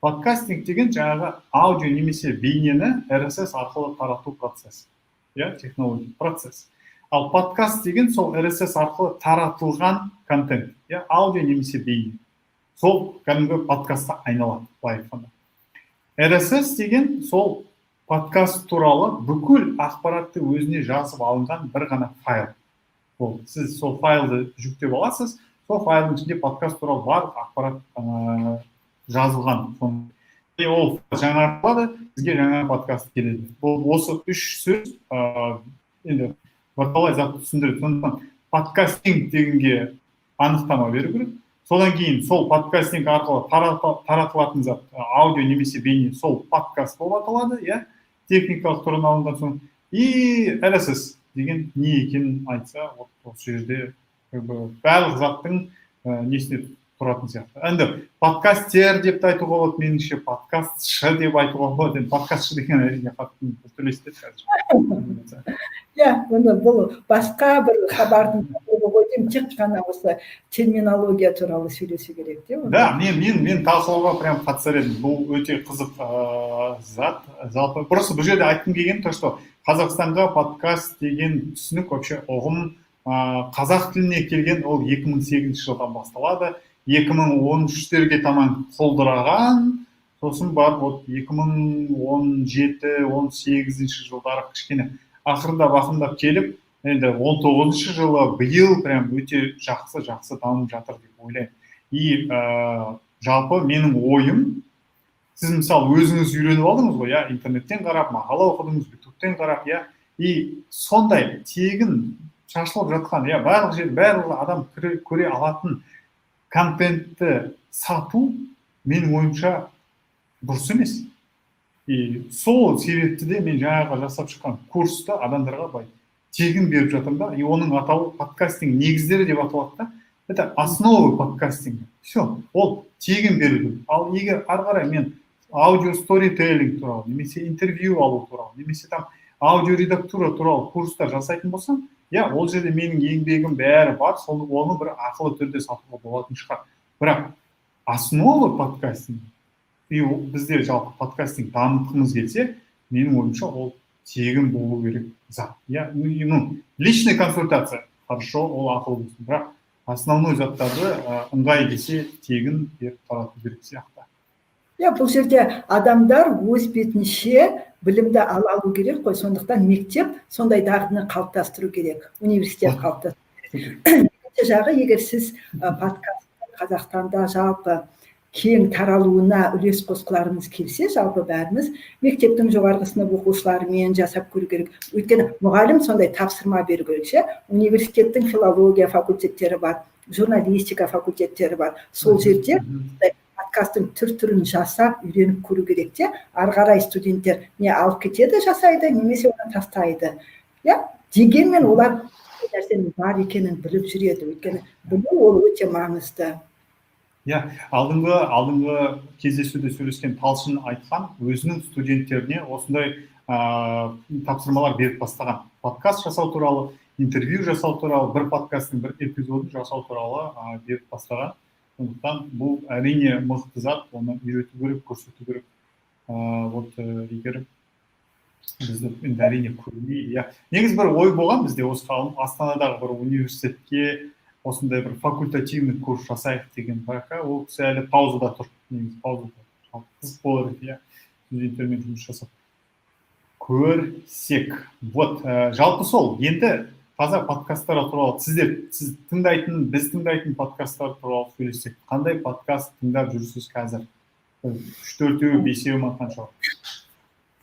B: Подкастинг деген жаңағы аудио немесе бейнені RSS арқылы тарату процесі. Иә, технология, процесс. Ал подкаст деген сол RSS арқылы таратылған контент, иә, аудио немесе бейне. Сол кәдімгі подкастқа айналады, былай айтқанда. RSS деген сол подкаст туралы бүкіл ақпаратты өзіне жазып алынған бір ғана файл. Сіз сол файлды жүктеп аласыз, сол файлдың ішінде подкаст туралы барлық ақпарат жазылған. Ол жаңартылады, бізге жаңа подкаст келеді. Осы үш сөз енді бірталай затты түсіндіреді. Сондықтан подкастинг дегенге анықтама беру керек. Содан кейін сол подкастинг арқылы таратылатын зат аудио немесе бейне сол подкаст болып аталады, иә, техникалық түрін алынған соң. И RSS деген не екенін айтса, осы жерде барлық заттың несіне тұратын сияқты. Енді подкастер деп айтуға болады, меніңше подкастшы деп айтуға болады. Енді подкастшы деген әрине қатты біртүрлі естіледі қазір.
C: Иә, бұл басқа бір хабардың ғой деймін, тек қана осы терминология туралы сөйлесу керек те.
B: Да, мен талқылауға прям қатысар едім. Бұл өте қызық зат. Жалпы просто бұл жерде айтқым келген то, что Қазақстанға подкаст деген түсінік вообще ұғым қазақ тіліне келген ол 2008 жылдан басталады. 2013-терге таман құлдыраған, сосын барып 2017-18 жылдары кішкене ақырындап келіп, енді 19 жылы биыл прям өте жақсы дамып жатыр деп ойлаймын. И жалпы менің ойым, сіз мысалы өзіңіз үйреніп алдыңыз ғой, интернеттен қарап, мақала оқыдыңыз, көптен қарап, иә, и сондай тегін шашылып жатқан, иә, барлық жер, барлық адам көре алатын контентті сату, менің ойымша, дұрыс емес. И сол себепті де мен жаңағы жасап шыққан курсты адамдарға былай тегін беріп жатырмын да, и оның атауы подкастинг негіздері деп аталады да. Это основы подкастинга. Все, ол тегін берілді. Ал егер ары қарай мен аудио сторителлинг туралы, немесе интервью алу туралы, немесе там аудио редактура туралы курстар жасайтын болсам, иә, ол жерде менің еңбегім бәрі бар, оны бір ақылы түрде сатуға болатын шығар. Бірақ основы подкастинг, и бізде жалпы подкастинг дамытқымыз келсе, менің ойымша ол тегін болу керек зат. Я, ну, личная консультация, хорошо, ол ақылы болсын. Бірақ основной заттарды ыңғай десе тегін беріп тарату керек сияқты.
C: Иә, бұл жерде адамдар өз бетінше білімді алу керек қой, сондықтан мектеп сондай дағдыны қалыптастыру керек, университет қалыптастыру керек. Екінші жағы, егер сіз подкаст Қазақстанда жалпы кең таралуына үлес қосқыларыңыз келсе, жалпы бәріміз мектептің жоғарғы сынып оқушыларымен жасап көру керек. Өйткені мұғалім сондай тапсырма беру керек, ше. Университеттің филология факультеттері бар, журналистика факультеттері бар. Сол жерде подкасттың түр-түрін жасап, үйреніп көру керек те, ары қарай студенттер не алып кетеді, жасайды, немесе оны тастайды. Иә, дегенмен олар нәрсенің бар екенін біліп жүреді. Өйткені білу ол өте маңызды.
B: Иә, алдыңғы кездесуде сөйлескен Талшын айтқан, өзінің студенттеріне осындай тапсырмалар беріп бастаған. Подкаст жасау туралы, интервью жасау туралы, бір подкасттың бір эпизодын жасау туралы беріп бастаған. Сондықтан бұл әрине мықты зат, оны үйрету керек, көрсету керек. Вот егер бізді әрине көрмей, иә. Негіз бір ой болған бізде осы Астанадағы бір университетке осындай бір факультативный курс жасайық деген, бірақ ол кісі әлі паузада тұр. Негіз паузада. Қызық болар еді, иә. Студенттермен жұмыс жасап. Көрсек. Вот, жалпы сол. Енді қазір подкасттар туралы сіз тыңдайтын, біз тыңдайтын подкасттар туралы сөйлесек. Қандай подкаст тыңдап жүрсіз қазір? 3-4-еу, 5-еу ма қанша?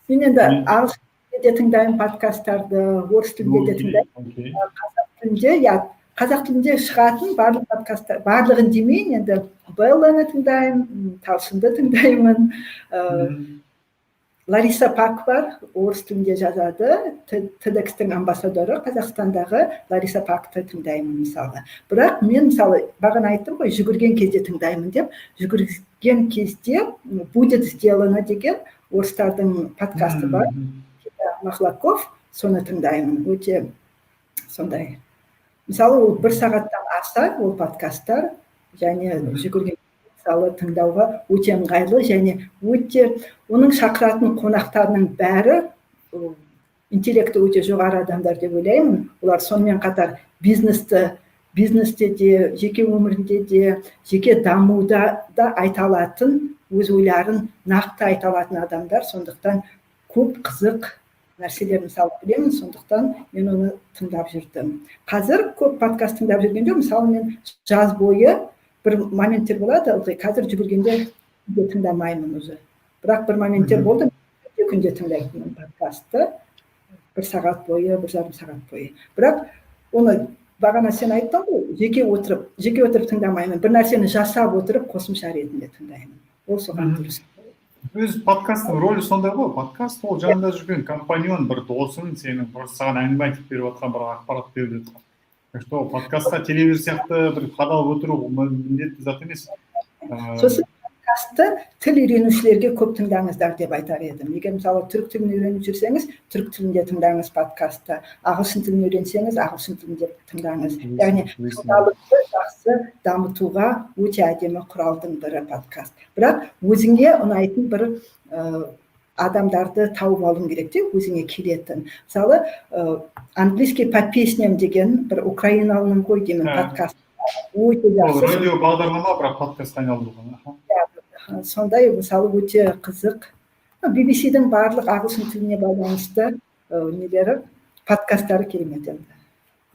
C: Мен енді ағылшын тілінде тыңдаймын подкасттарды, орыс тілінде де тыңдаймын. Қазақ тілінде, иә, қазақ тілінде шығатын барлық подкасттар, барлығын демейін, енді Белланы тыңдаймын, Талшынды тыңдаймын. Лариса Пак бар, орыс тілінде жазады, TEDx'тің амбассадоры, Қазақстандағы Лариса Пакты тыңдаймын мысалы. Бірақ мен мысалы, бағана айттым ғой, жүгірген кезде тыңдаймын деп, жүгірген кезде будет сделано деген орыстардың подкасты бар. Махлаков, соны тыңдаймын, өте сондай. Мысалы, ол 1 сағаттан аса ол подкасттар, және жүгірген мысалы тыңдауға өте ыңғайлы, және өте оның шақыратын қонақтарының бәрі интеллекті өте жоғары адамдар деп ойлаймын. Олар сонымен қатар бизнесте де, жеке өмірінде де, жеке дамуда да айта алатын, өз ойларын нақты айта алатын адамдар, сондықтан көп қызық нәрселер мысалы білемін, сондықтан мен оны тыңдап жүрдім. Қазір көп подкаст тыңдап жүргенде, мысалы мен жаз бойы бір моменттер болады, қазір жүгіргенде тыңдамаймын өзі. Бірақ бір моменттер болды, күнде тыңдайтынмын подкастты, 1 сағат бойы, 1,5 сағат бойы. Бірақ оны бағана сен айттың ғой, жеке отырып тыңдамаймын, бір нәрсені жасап отырып қосымша ретінде тыңдаймын. Ол соған дұрыс.
B: Өз подкасттың рөлі сондай ғой. Подкаст ол жанында жүрген компаньон, бір досың, сенің просто саған әңгіме айтып беріп жатқан, бір ақпарат беріп жатқан. Так что подкастқа телевизор сияқты бір қадалып отыру міндетті зат емес.
C: Сосын подкастты тіл үйренушілерге көп тыңдаңыздар деп айтар едім. Егер мысалы түрік тілін үйреніп жүрсеңіз, түрік тілінде тыңдаңыз подкастты. Ағылшын тілін үйренсеңіз, ағылшын тілінде тыңдаңыз. Яғни тілді жақсы дамытуға өте әдемі құралдың бірі подкаст. Бірақ өзіңе ұнайтын бір адамдарды тауып алуың керек те, өзіңе келетін. Мысалы, английский по песням деген бір украиналының ғой деймін подкаст. Өте жақсы.
B: Радио бағдарлама, бірақ подкастқа айналдырған.
C: Сондай, мысалы, өте қызық. BBC-дің барлық ағылшын тіліне байланысты нелері, подкасттары керемет енді.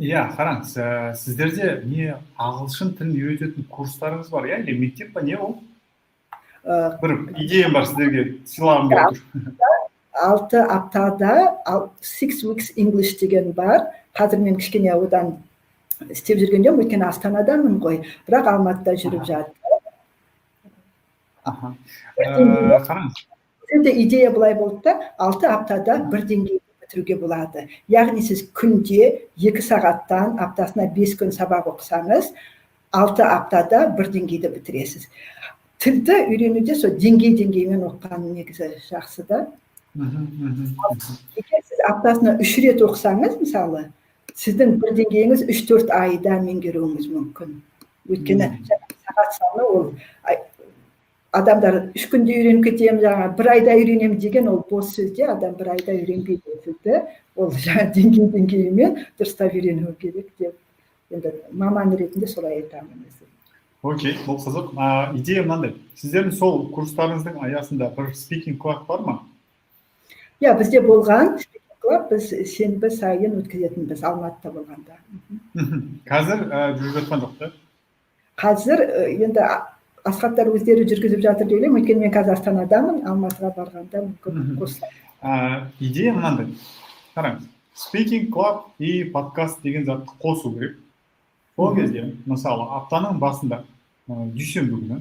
B: Иә, қараңыз, сіздерде не ағылшын тілін үйрететін курстарыңыз бар, иә? Или мектеп па, не ол? Бір идеям бар сіздерге, сыйлағым келіп тұр.
C: 6 аптада 6 weeks English деген бар. Қазір мен кішкене одан істеп жүрген жоқпын, өйткені Астанадамын ғой, бірақ Алматыда жүріп жатыр.
B: Қараңыз.
C: Енді идея былай болды да, 6 аптада бір деңгейді бітіруге болады. Яғни сіз күнде 2 сағаттан аптасына 5 күн сабақ оқысаңыз, 6 аптада бір деңгейді бітіресіз. Тілді үйренуде сол деңгеймен оқыған негізі жақсы да. Егер сіз аптасына 3 рет оқысаңыз, мысалы, сіздің бір деңгейіңіз 3-4 айда меңгеруіңіз мүмкін. Өйткені сағат саны ол адамдар 3 күнде үйреніп кетемін, жаңа 1 айда үйренемін деген ол бос сөзде, адам 1 айда үйренбейді сөзді. Ол жаңа деңгеймен дұрыстап үйренуі керек деп. Енді маман ретінде солай айтамын.
B: Окей, бұл қызық. Идея мынандай. Сіздердің сол курстарыңыздың аясында бір speaking club бар ма?
C: Иә, бізде болған speaking club, біз сенбі сайын өткізетінбіз Алматыда болғанда.
B: Қазір жүріп жатқан жоқ та?
C: Қазір енді Асхаттар өздері жүргізіп жатыр деп ойлаймын, өйткені мен қазір Астанадамын, Алматыға барғанда мүмкін қосылады.
B: Идея мынандай. Қараңыз, speaking club и подкаст деген затты қосу керек. Сол кезде, мысалы, аптаның басында, дүйсенбі күні,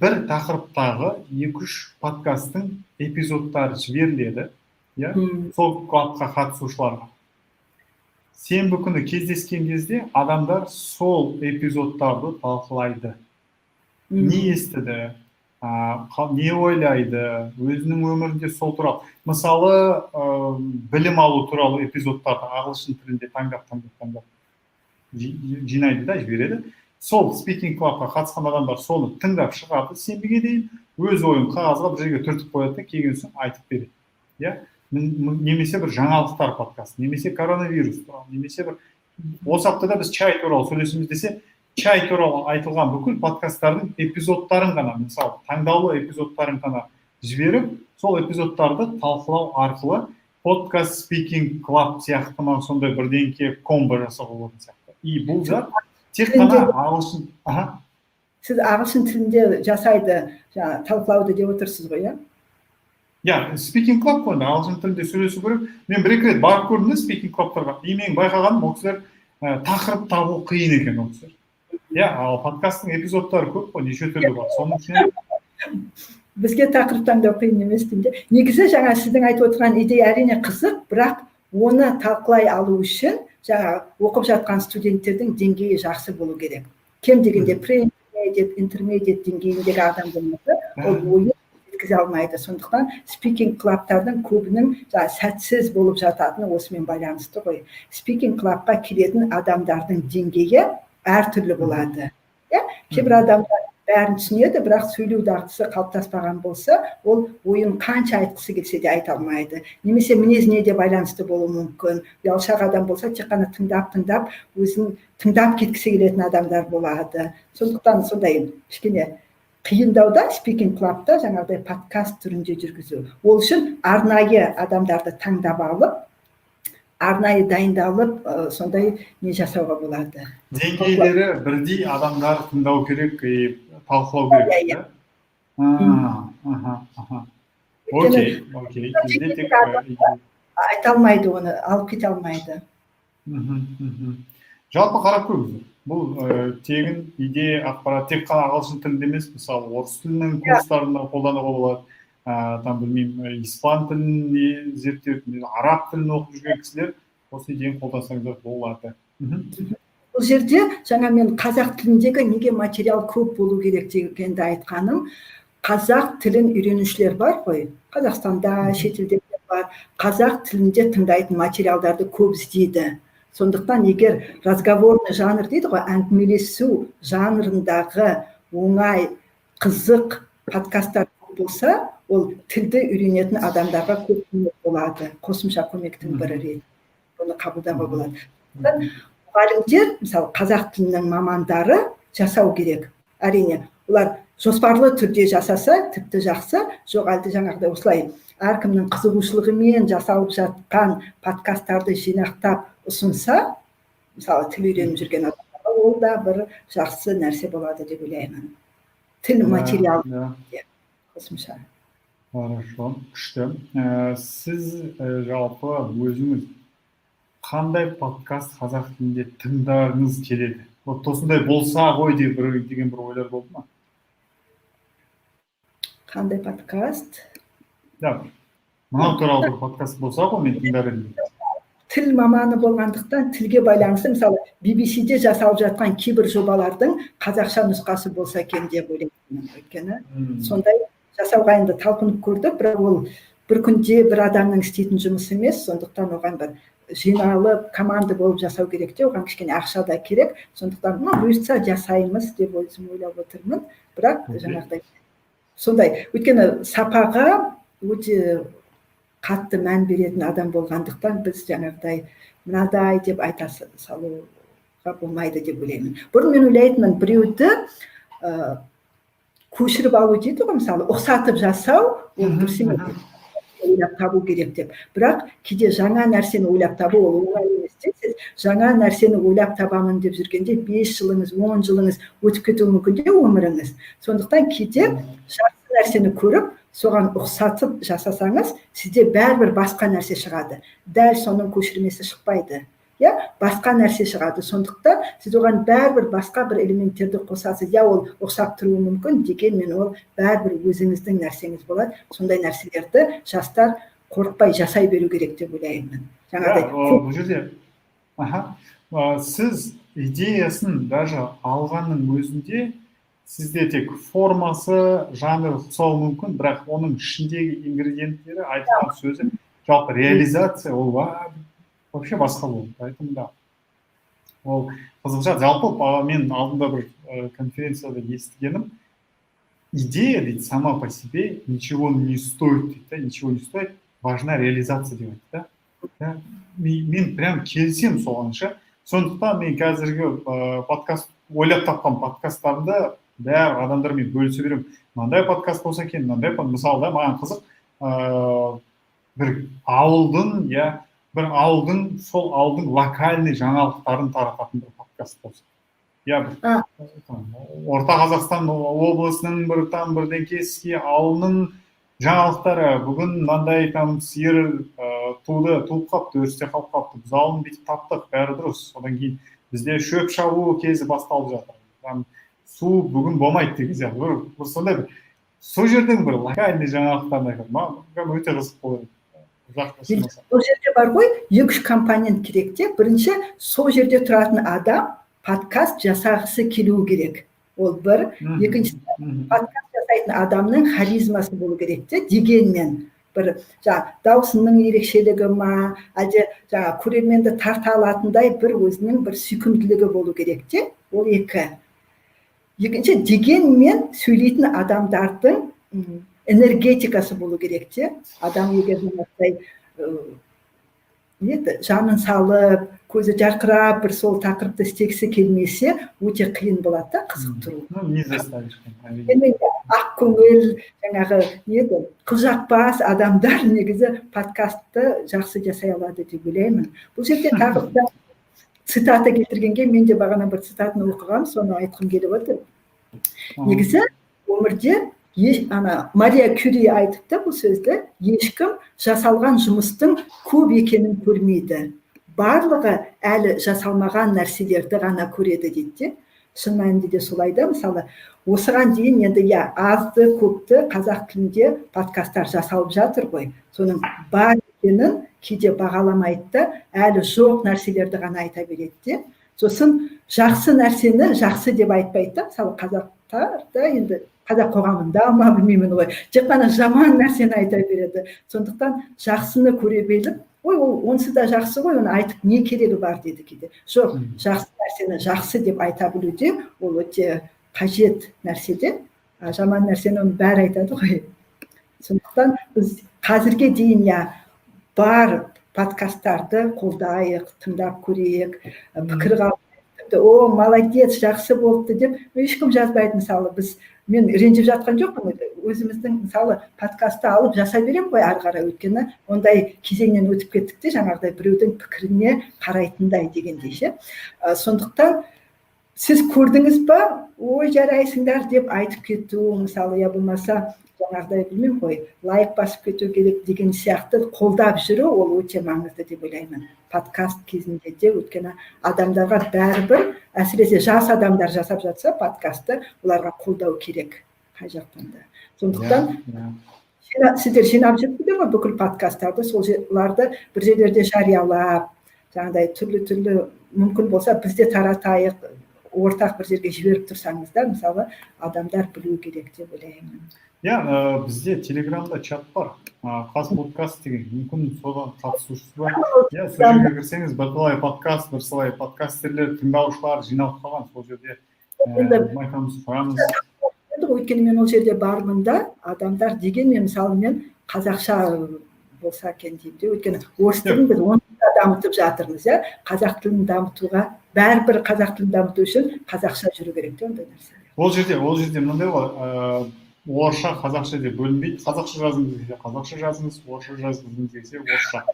B: бір тақырыптағы 2-3 подкасттың эпизодтары жіберіледі, сол клубқа қатысушыларға. Сенбі күні кездескен кезде адамдар сол эпизодтарды талқылайды. Не естіді, не ойлайды, өзінің өмірінде сол туралы. Мысалы, білім алу туралы эпизодтарды ағылшын тілінде таңдап жинайды да, жібереді. Сол speaking clubқа қатысқан адамдар соны тыңдап шығарды, сенбіге дейін өз ойын қағазға бір жерге түртіп қояды, келген соң айтып береді. Немесе бір жаңалықтар подкаст, немесе коронавирус туралы, немесе бір осы аптада біз чай туралы сөйлесеміз десе, чай туралы айтылған бүкіл подкасттардың эпизодтарын ғана, мысалы, таңдаулы эпизодтарын ғана жіберіп, сол эпизодтарды талқылау арқылы подкаст speaking club сияқты ма, сондай бірдеңке комбо жасауға болатын сияқты. И бұл зат тек қана ағылшын.
C: Сіз ағылшын тілінде жасайды, талқылауды деп отырсыз ғой, иә?
B: Иә, speaking club қой, ағылшын тілінде сөйлесу керек. Мен 1-2 рет барып көрдім speaking clubтарға. И мен байқағаным, ол кісілер тақырып табу қиын екен ол кісілер. Иә, ал подкасттың эпизодтары көп қой, неше түрлі бар. Соның ішінде
C: бізге тақырып таңдау қиын емес деймін. Негізі жаңа сіздің айтып отырған идея әрине қызық, бірақ оны талқылай алу үшін жаңа оқып жатқан студенттердің деңгейі жақсы болу керек. Кем дегенде pre-intermediate, intermediate деңгейіндегі адам болмаса, ол ойын жеткізе алмайды. Сондықтан speaking клубтардың көбінің сәтсіз болып жататыны осымен байланысты ғой. Speaking клубқа келетін адамдардың деңгейі әртүрлі болады. Кейбір адамдар бәрін түсінеді, бірақ сөйлеу дағдысы қалыптаспаған болса, ол ойын қанша айтқысы келсе де айта алмайды. Немесе мінезіне де байланысты болуы мүмкін. Ұялшақ адам болса, тек қана тыңдап, өзін тыңдап кеткісі келетін адамдар болады. Сондықтан сондай кішкене қиындауда speaking club'та жаңағыдай подкаст түрінде жүргізу. Ол үшін арнайы адамдарды таңдап алып, арнайы дайындалып, сондай не жасауға болады.
B: Деңгейлері бірдей адамдар тыңдау керек, талқылау керек. Окей.
C: Айта алмайды оны, алып кете алмайды.
B: Жалпы қарап көріңіздер. Бұл тегін идея, ақпарат, тек қана ағылшын тілінде емес, мысалы, орыс тілінің курстарында қолдануға болады. Там білмеймін, испан тілін зерттеу, араб тілін оқып жүрген кісілер осы идеяны қолдансаңыздар болады.
C: Бұл жерде жаңа мен қазақ тіліндегі неге материал көп болу керек дегенді айтқаным, қазақ тілін үйренушілер бар ғой, Қазақстанда, шетелде бар, қазақ тілінде тыңдайтын материалдарды көп іздейді. Сондықтан егер разговорный жанр дейді ғой, әңгімелесу жанрындағы оңай, қызық подкасттар болса, ол тілді үйренетін адамдарға көп көмек болады. Қосымша көмектің бірі ретінде оны қабылдауға болады. Мұғалімдер, мысалы, қазақ тілінің мамандары жасау керек. Әрине, олар жоспарлы түрде жасаса, тіпті жақсы, жоқ әлде жаңағыдай осылай әркімнің қызығушылығымен жасалып жатқан подкасттарды жинақтап ұсынса, мысалы, тіл үйреніп жүрген адамдарға ол да бір жақсы нәрсе болады деп ойлаймын. Тіл материал қосымша.
B: Хорошо, күшті. Сіз жалпы өзіңіз қандай подкаст қазақ тілінде тыңдағыңыз келеді? Вот осындай болса ғой деген бір ойлар болды ма?
C: Қандай подкаст?
B: Да. Мынау туралы бір подкаст болса ғой мен тыңдар едім.
C: Тіл маманы болғандықтан тілге байланысты мысалы BBC-де жасалып жатқан кейбір жобалардың қазақша нұсқасы болса екен деп ойлаймын. Өйткені сондай жасауға енді талпынып көрдік, бірақ ол бір күнде бір адамның істейтін жұмысы емес, сондықтан оған бір жиналып команда болып жасау керек те, оған кішкене ақша да керек. Сондықтан бұйыртса жасаймыз деп өзім ойлап отырмын. Бірақ жаңағыдай сондай, өйткені сапаға өте қатты мән беретін адам болғандықтан біз жаңағыдай мынадай деп айта салуға болмайды деп ойлаймын. Бұрын мен ойлайтынмын, біреуді көшіріп алу дейді ғой, мысалы ұқсатып жасау, ол дұрыс емес, ойлап табу керек деп. Бірақ кейде жаңа нәрсені ойлап табу ол оңай емес те. Сіз жаңа нәрсені ойлап табамын деп жүргенде 5 жылыңыз, 10 жылыңыз өтіп кетуі мүмкін де өміріңіз. Сондықтан кейде жақсы нәрсені көріп, соған ұқсатып жасасаңыз, сізде бәрібір басқа нәрсе шығады. Дәл соның көшірмесі шықпайды. Я, басқа нәрсе шығады. Сондықтан сіз оған бәрібір басқа бір элементтерді қосасыз. Я, ол ұқсап тұруы мүмкін, дегенмен ол бәрібір өзіңіздің нәрсеңіз болады. Сондай нәрселерді жастар қорықпай жасай беру керек деп ойлаймын.
B: Бұл жерде сіз идеясын даже алғанның өзінде сізде тек формасы, жанры ұқсауы мүмкін, бірақ оның ішіндегі ингредиенттері, айтқан сөзі, жалпы реализация, ол вообще басқа болды. Поэтому да. Ол қызықша, жалпы мен алдында бір конференцияда естігенім, идея, дейді, сама по себе ничего не стоит, дейді, да, ничего не стоит, важна реализация деп айтты, да. Мен прям келсем соғанша, сондықтан мен қазіргі подкаст, ойлап тапқан подкасттарымды бәрі адамдармен бөлісе беремін. Мынандай подкаст болса екен, мынандай, мысалы да, маған қызық, бір ауылдың, бір ауылдың, сол ауылдың локальный жаңалықтарын тарататын бір подкаст болса. Орта Қазақстан облысының бірден кеске ауылының жаңалықтары, бүгін мынандай сиыр туып қапты, өрісте қалып қапты, біз ауылын бүйтіп таптық, бәрі дұрыс. Содан кейін бізде шөп шабу кезі басталып жатыр. Су бүгін болмайды деген сияқты. Бір сондай бір сол жердің бір локальный жаңалықтарын айтады. Маған өте қызық болды.
C: Ол жерде бар ғой, 2-3 компонент керек те. Бірінші, сол жерде тұратын адам подкаст жасағысы келуі керек. Ол бір. Екінші, подкаст жасайтын адамның харизмасы болу керек те. Дегенмен бір даусының ерекшелігі ма, әлде көрерменді тарта алатындай бір өзінің бір сүйкімділігі болу керек те. Ол екі. Екінші, дегенмен сөйлейтін адамдардың энергетикасы болу керек те. Адам егер жанын салып, көзі жарқырап, бір сол тақырыпты істегісі келмесе, өте қиын болады да, қызық тұру. Ақ көңіл, жаңағы қылжақпас адамдар негізі подкастты жақсы жасай алады деп ойлаймын. Бұл жерде тағы да цитата келтіргенге, мен де бағана бір цитатын оқығам, соны айтқым келіп отыр. Негізі өмірде Мария Кюри айтыпты бұл сөзді, ешкім жасалған жұмыстың көп екенін көрмейді. Барлығы әлі жасалмаған нәрселерді ғана көреді дейді. Шын мәнінде де солай да, мысалы, осыған дейін енді азды көпті қазақ тілінде подкасттар жасалып жатыр ғой. Соның бар екенін кейде бағаламайды, әлі жоқ нәрселерді ғана айта береді. Сосын жақсы нәрсені жақсы деп айтпайды. Мысалы, қазақтарда енді қазақ қоғамында ма білмеймін ғой, тек қана жаман нәрсені айта береді. Сондықтан жақсыны көре біліп, онсы да жақсы ғой, оны айтып не керегі бар дейді кейде. Жоқ, жақсы нәрсені жақсы деп айта білуде, ол өте қажет нәрседе. Жаман нәрсені оны бәрі айтады ғой. Сондықтан біз қазірге дейін бар подкасттарды қолдайық, тыңдап көрейік, пікір қалып, молодец, жақсы болыпты деп ешкім жазбайды. Мысалы, мен ренжіп жатқан жоқпын, өзіміздің мысалы подкастты алып жасай берем ғой ары қарай, өйткені ондай кезеңнен өтіп кеттік те, жаңағыдай біреудің пікіріне қарайтындай дегендей ше. Сондықтан сіз көрдіңіз ба, ой жарайсыңдар деп айтып кету, мысалы, я болмаса жаңағыдай білмеймін ғой, лайк басып кету керек деген сияқты қолдап жүру, ол өте маңызды деп ойлаймын. Подкаст кезінде де, өйткені адамдарға бәрібір, әсіресе жас адамдар жасап жатса подкастты, оларға қолдау керек қай жақтан да. Сондықтан сіздер жинап жүрсіздер ғой бүкіл подкасттарды, соларды бір жерлерде жариялап, жаңағыдай түрлі мүмкін болса бізде таратайық, ортақ бір жерге жіберіп тұрсаңыздар, мысалы, адамдар білу керек деп ойлаймын.
B: Бізде телеграмда чат бар, қаз подкаст деген, мүмкін содан қатысушысы бар. Сол жерге кірсеңіз, бірталай подкаст, бірсылай подкастерлер, тыңдаушылар жиналып қалған, сол жерде айтамыз, сұрамыз.
C: Өйткені мен ол жерде бармын да, адамдар дегенмен, мысалы, мен қазақша болса екен деймін де, өйткені орыс тілін біз оны дамытып жатырмыз, қазақ тілін дамытуға, бәрібір қазақ тілін дамыту үшін қазақша жүру керек те, ондай нәрсе.
B: Ол жерде мынандай ғой, орысша қазақша деп бөлінбейді. Қазақша жазыңыз десе қазақша жазыңыз, орысша жазыңыз десе орысша.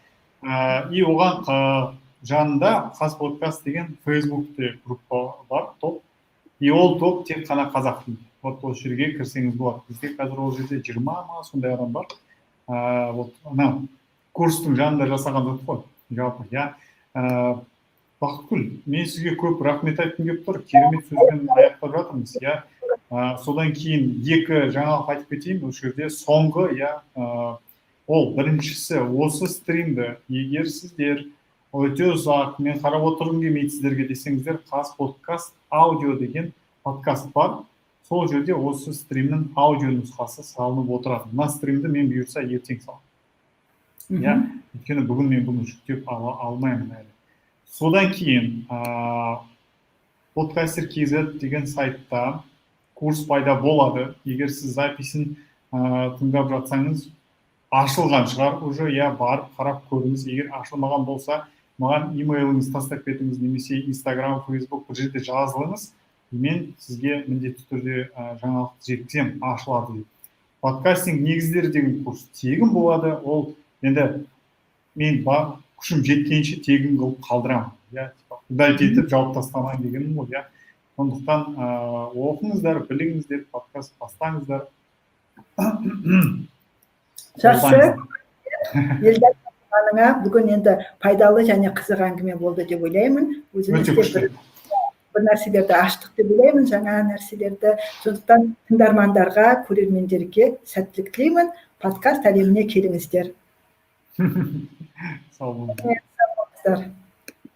B: И оған жанында қаз подкаст деген фейсбукте группа бар, топ. И ол топ тек қана қазақ тілінде. Вот ол жерге кірсеңіз болады. Бізде қазір ол жерде 20 ма сондай адам бар. Вот ана курстың жанында жасаған зат қой. Жалпы, Бақытгүл, мен сізге көп рахмет айтқым келіп тұр. Керемет сөзбен аяқтап жатырмыз, Содан кейін екі жаңалық айтып кетейін, бұл жерде соңғы, ол біріншісі осы стримді, егер сіздер өте ұзақ, мен қарап отырғым келмейді сіздерге десеңіздер, қаз подкаст аудио деген подкаст бар. Сол жерде осы стримнің аудио нұсқасы салынып отырады. Мына стримді мен бұйырса ертең саламын. Өйткені бүгін мен бұны жүктеп алмаймын әлі. Содан кейін Podcaster.kz деген сайтта курс пайда болады. Егер сіз записін тыңдап жатсаңыз, ашылған шығар уже, барып қарап көріңіз. Егер ашылмаған болса, маған имейліңіз тастап кетіңіз, немесе Instagram, Facebook бір жерде жазылыңыз. Мен сізге міндетті түрде жаңалықты жеткіземін, ашылады деп. Подкастинг негіздері деген курс тегін болады. Ол енді мен күшім жеткенше тегін қылып қалдырамын. Құдай кетіп жауып тастамайын дегенім ғой. Сондықтан оқыңыздар, біліңіздер, подкаст бастаңыздар.
C: Жақсы. Елдар бүгін енді пайдалы және қызық әңгіме болды деп ойлаймын. Өзімізде бір нәрселерді аштық деп ойлаймын, жаңа нәрселерді. Сондықтан тыңдармандарға, көрермендерге сәттілік тілеймін. Подкаст әлеміне келіңіздер.
B: Сау болыңыздар.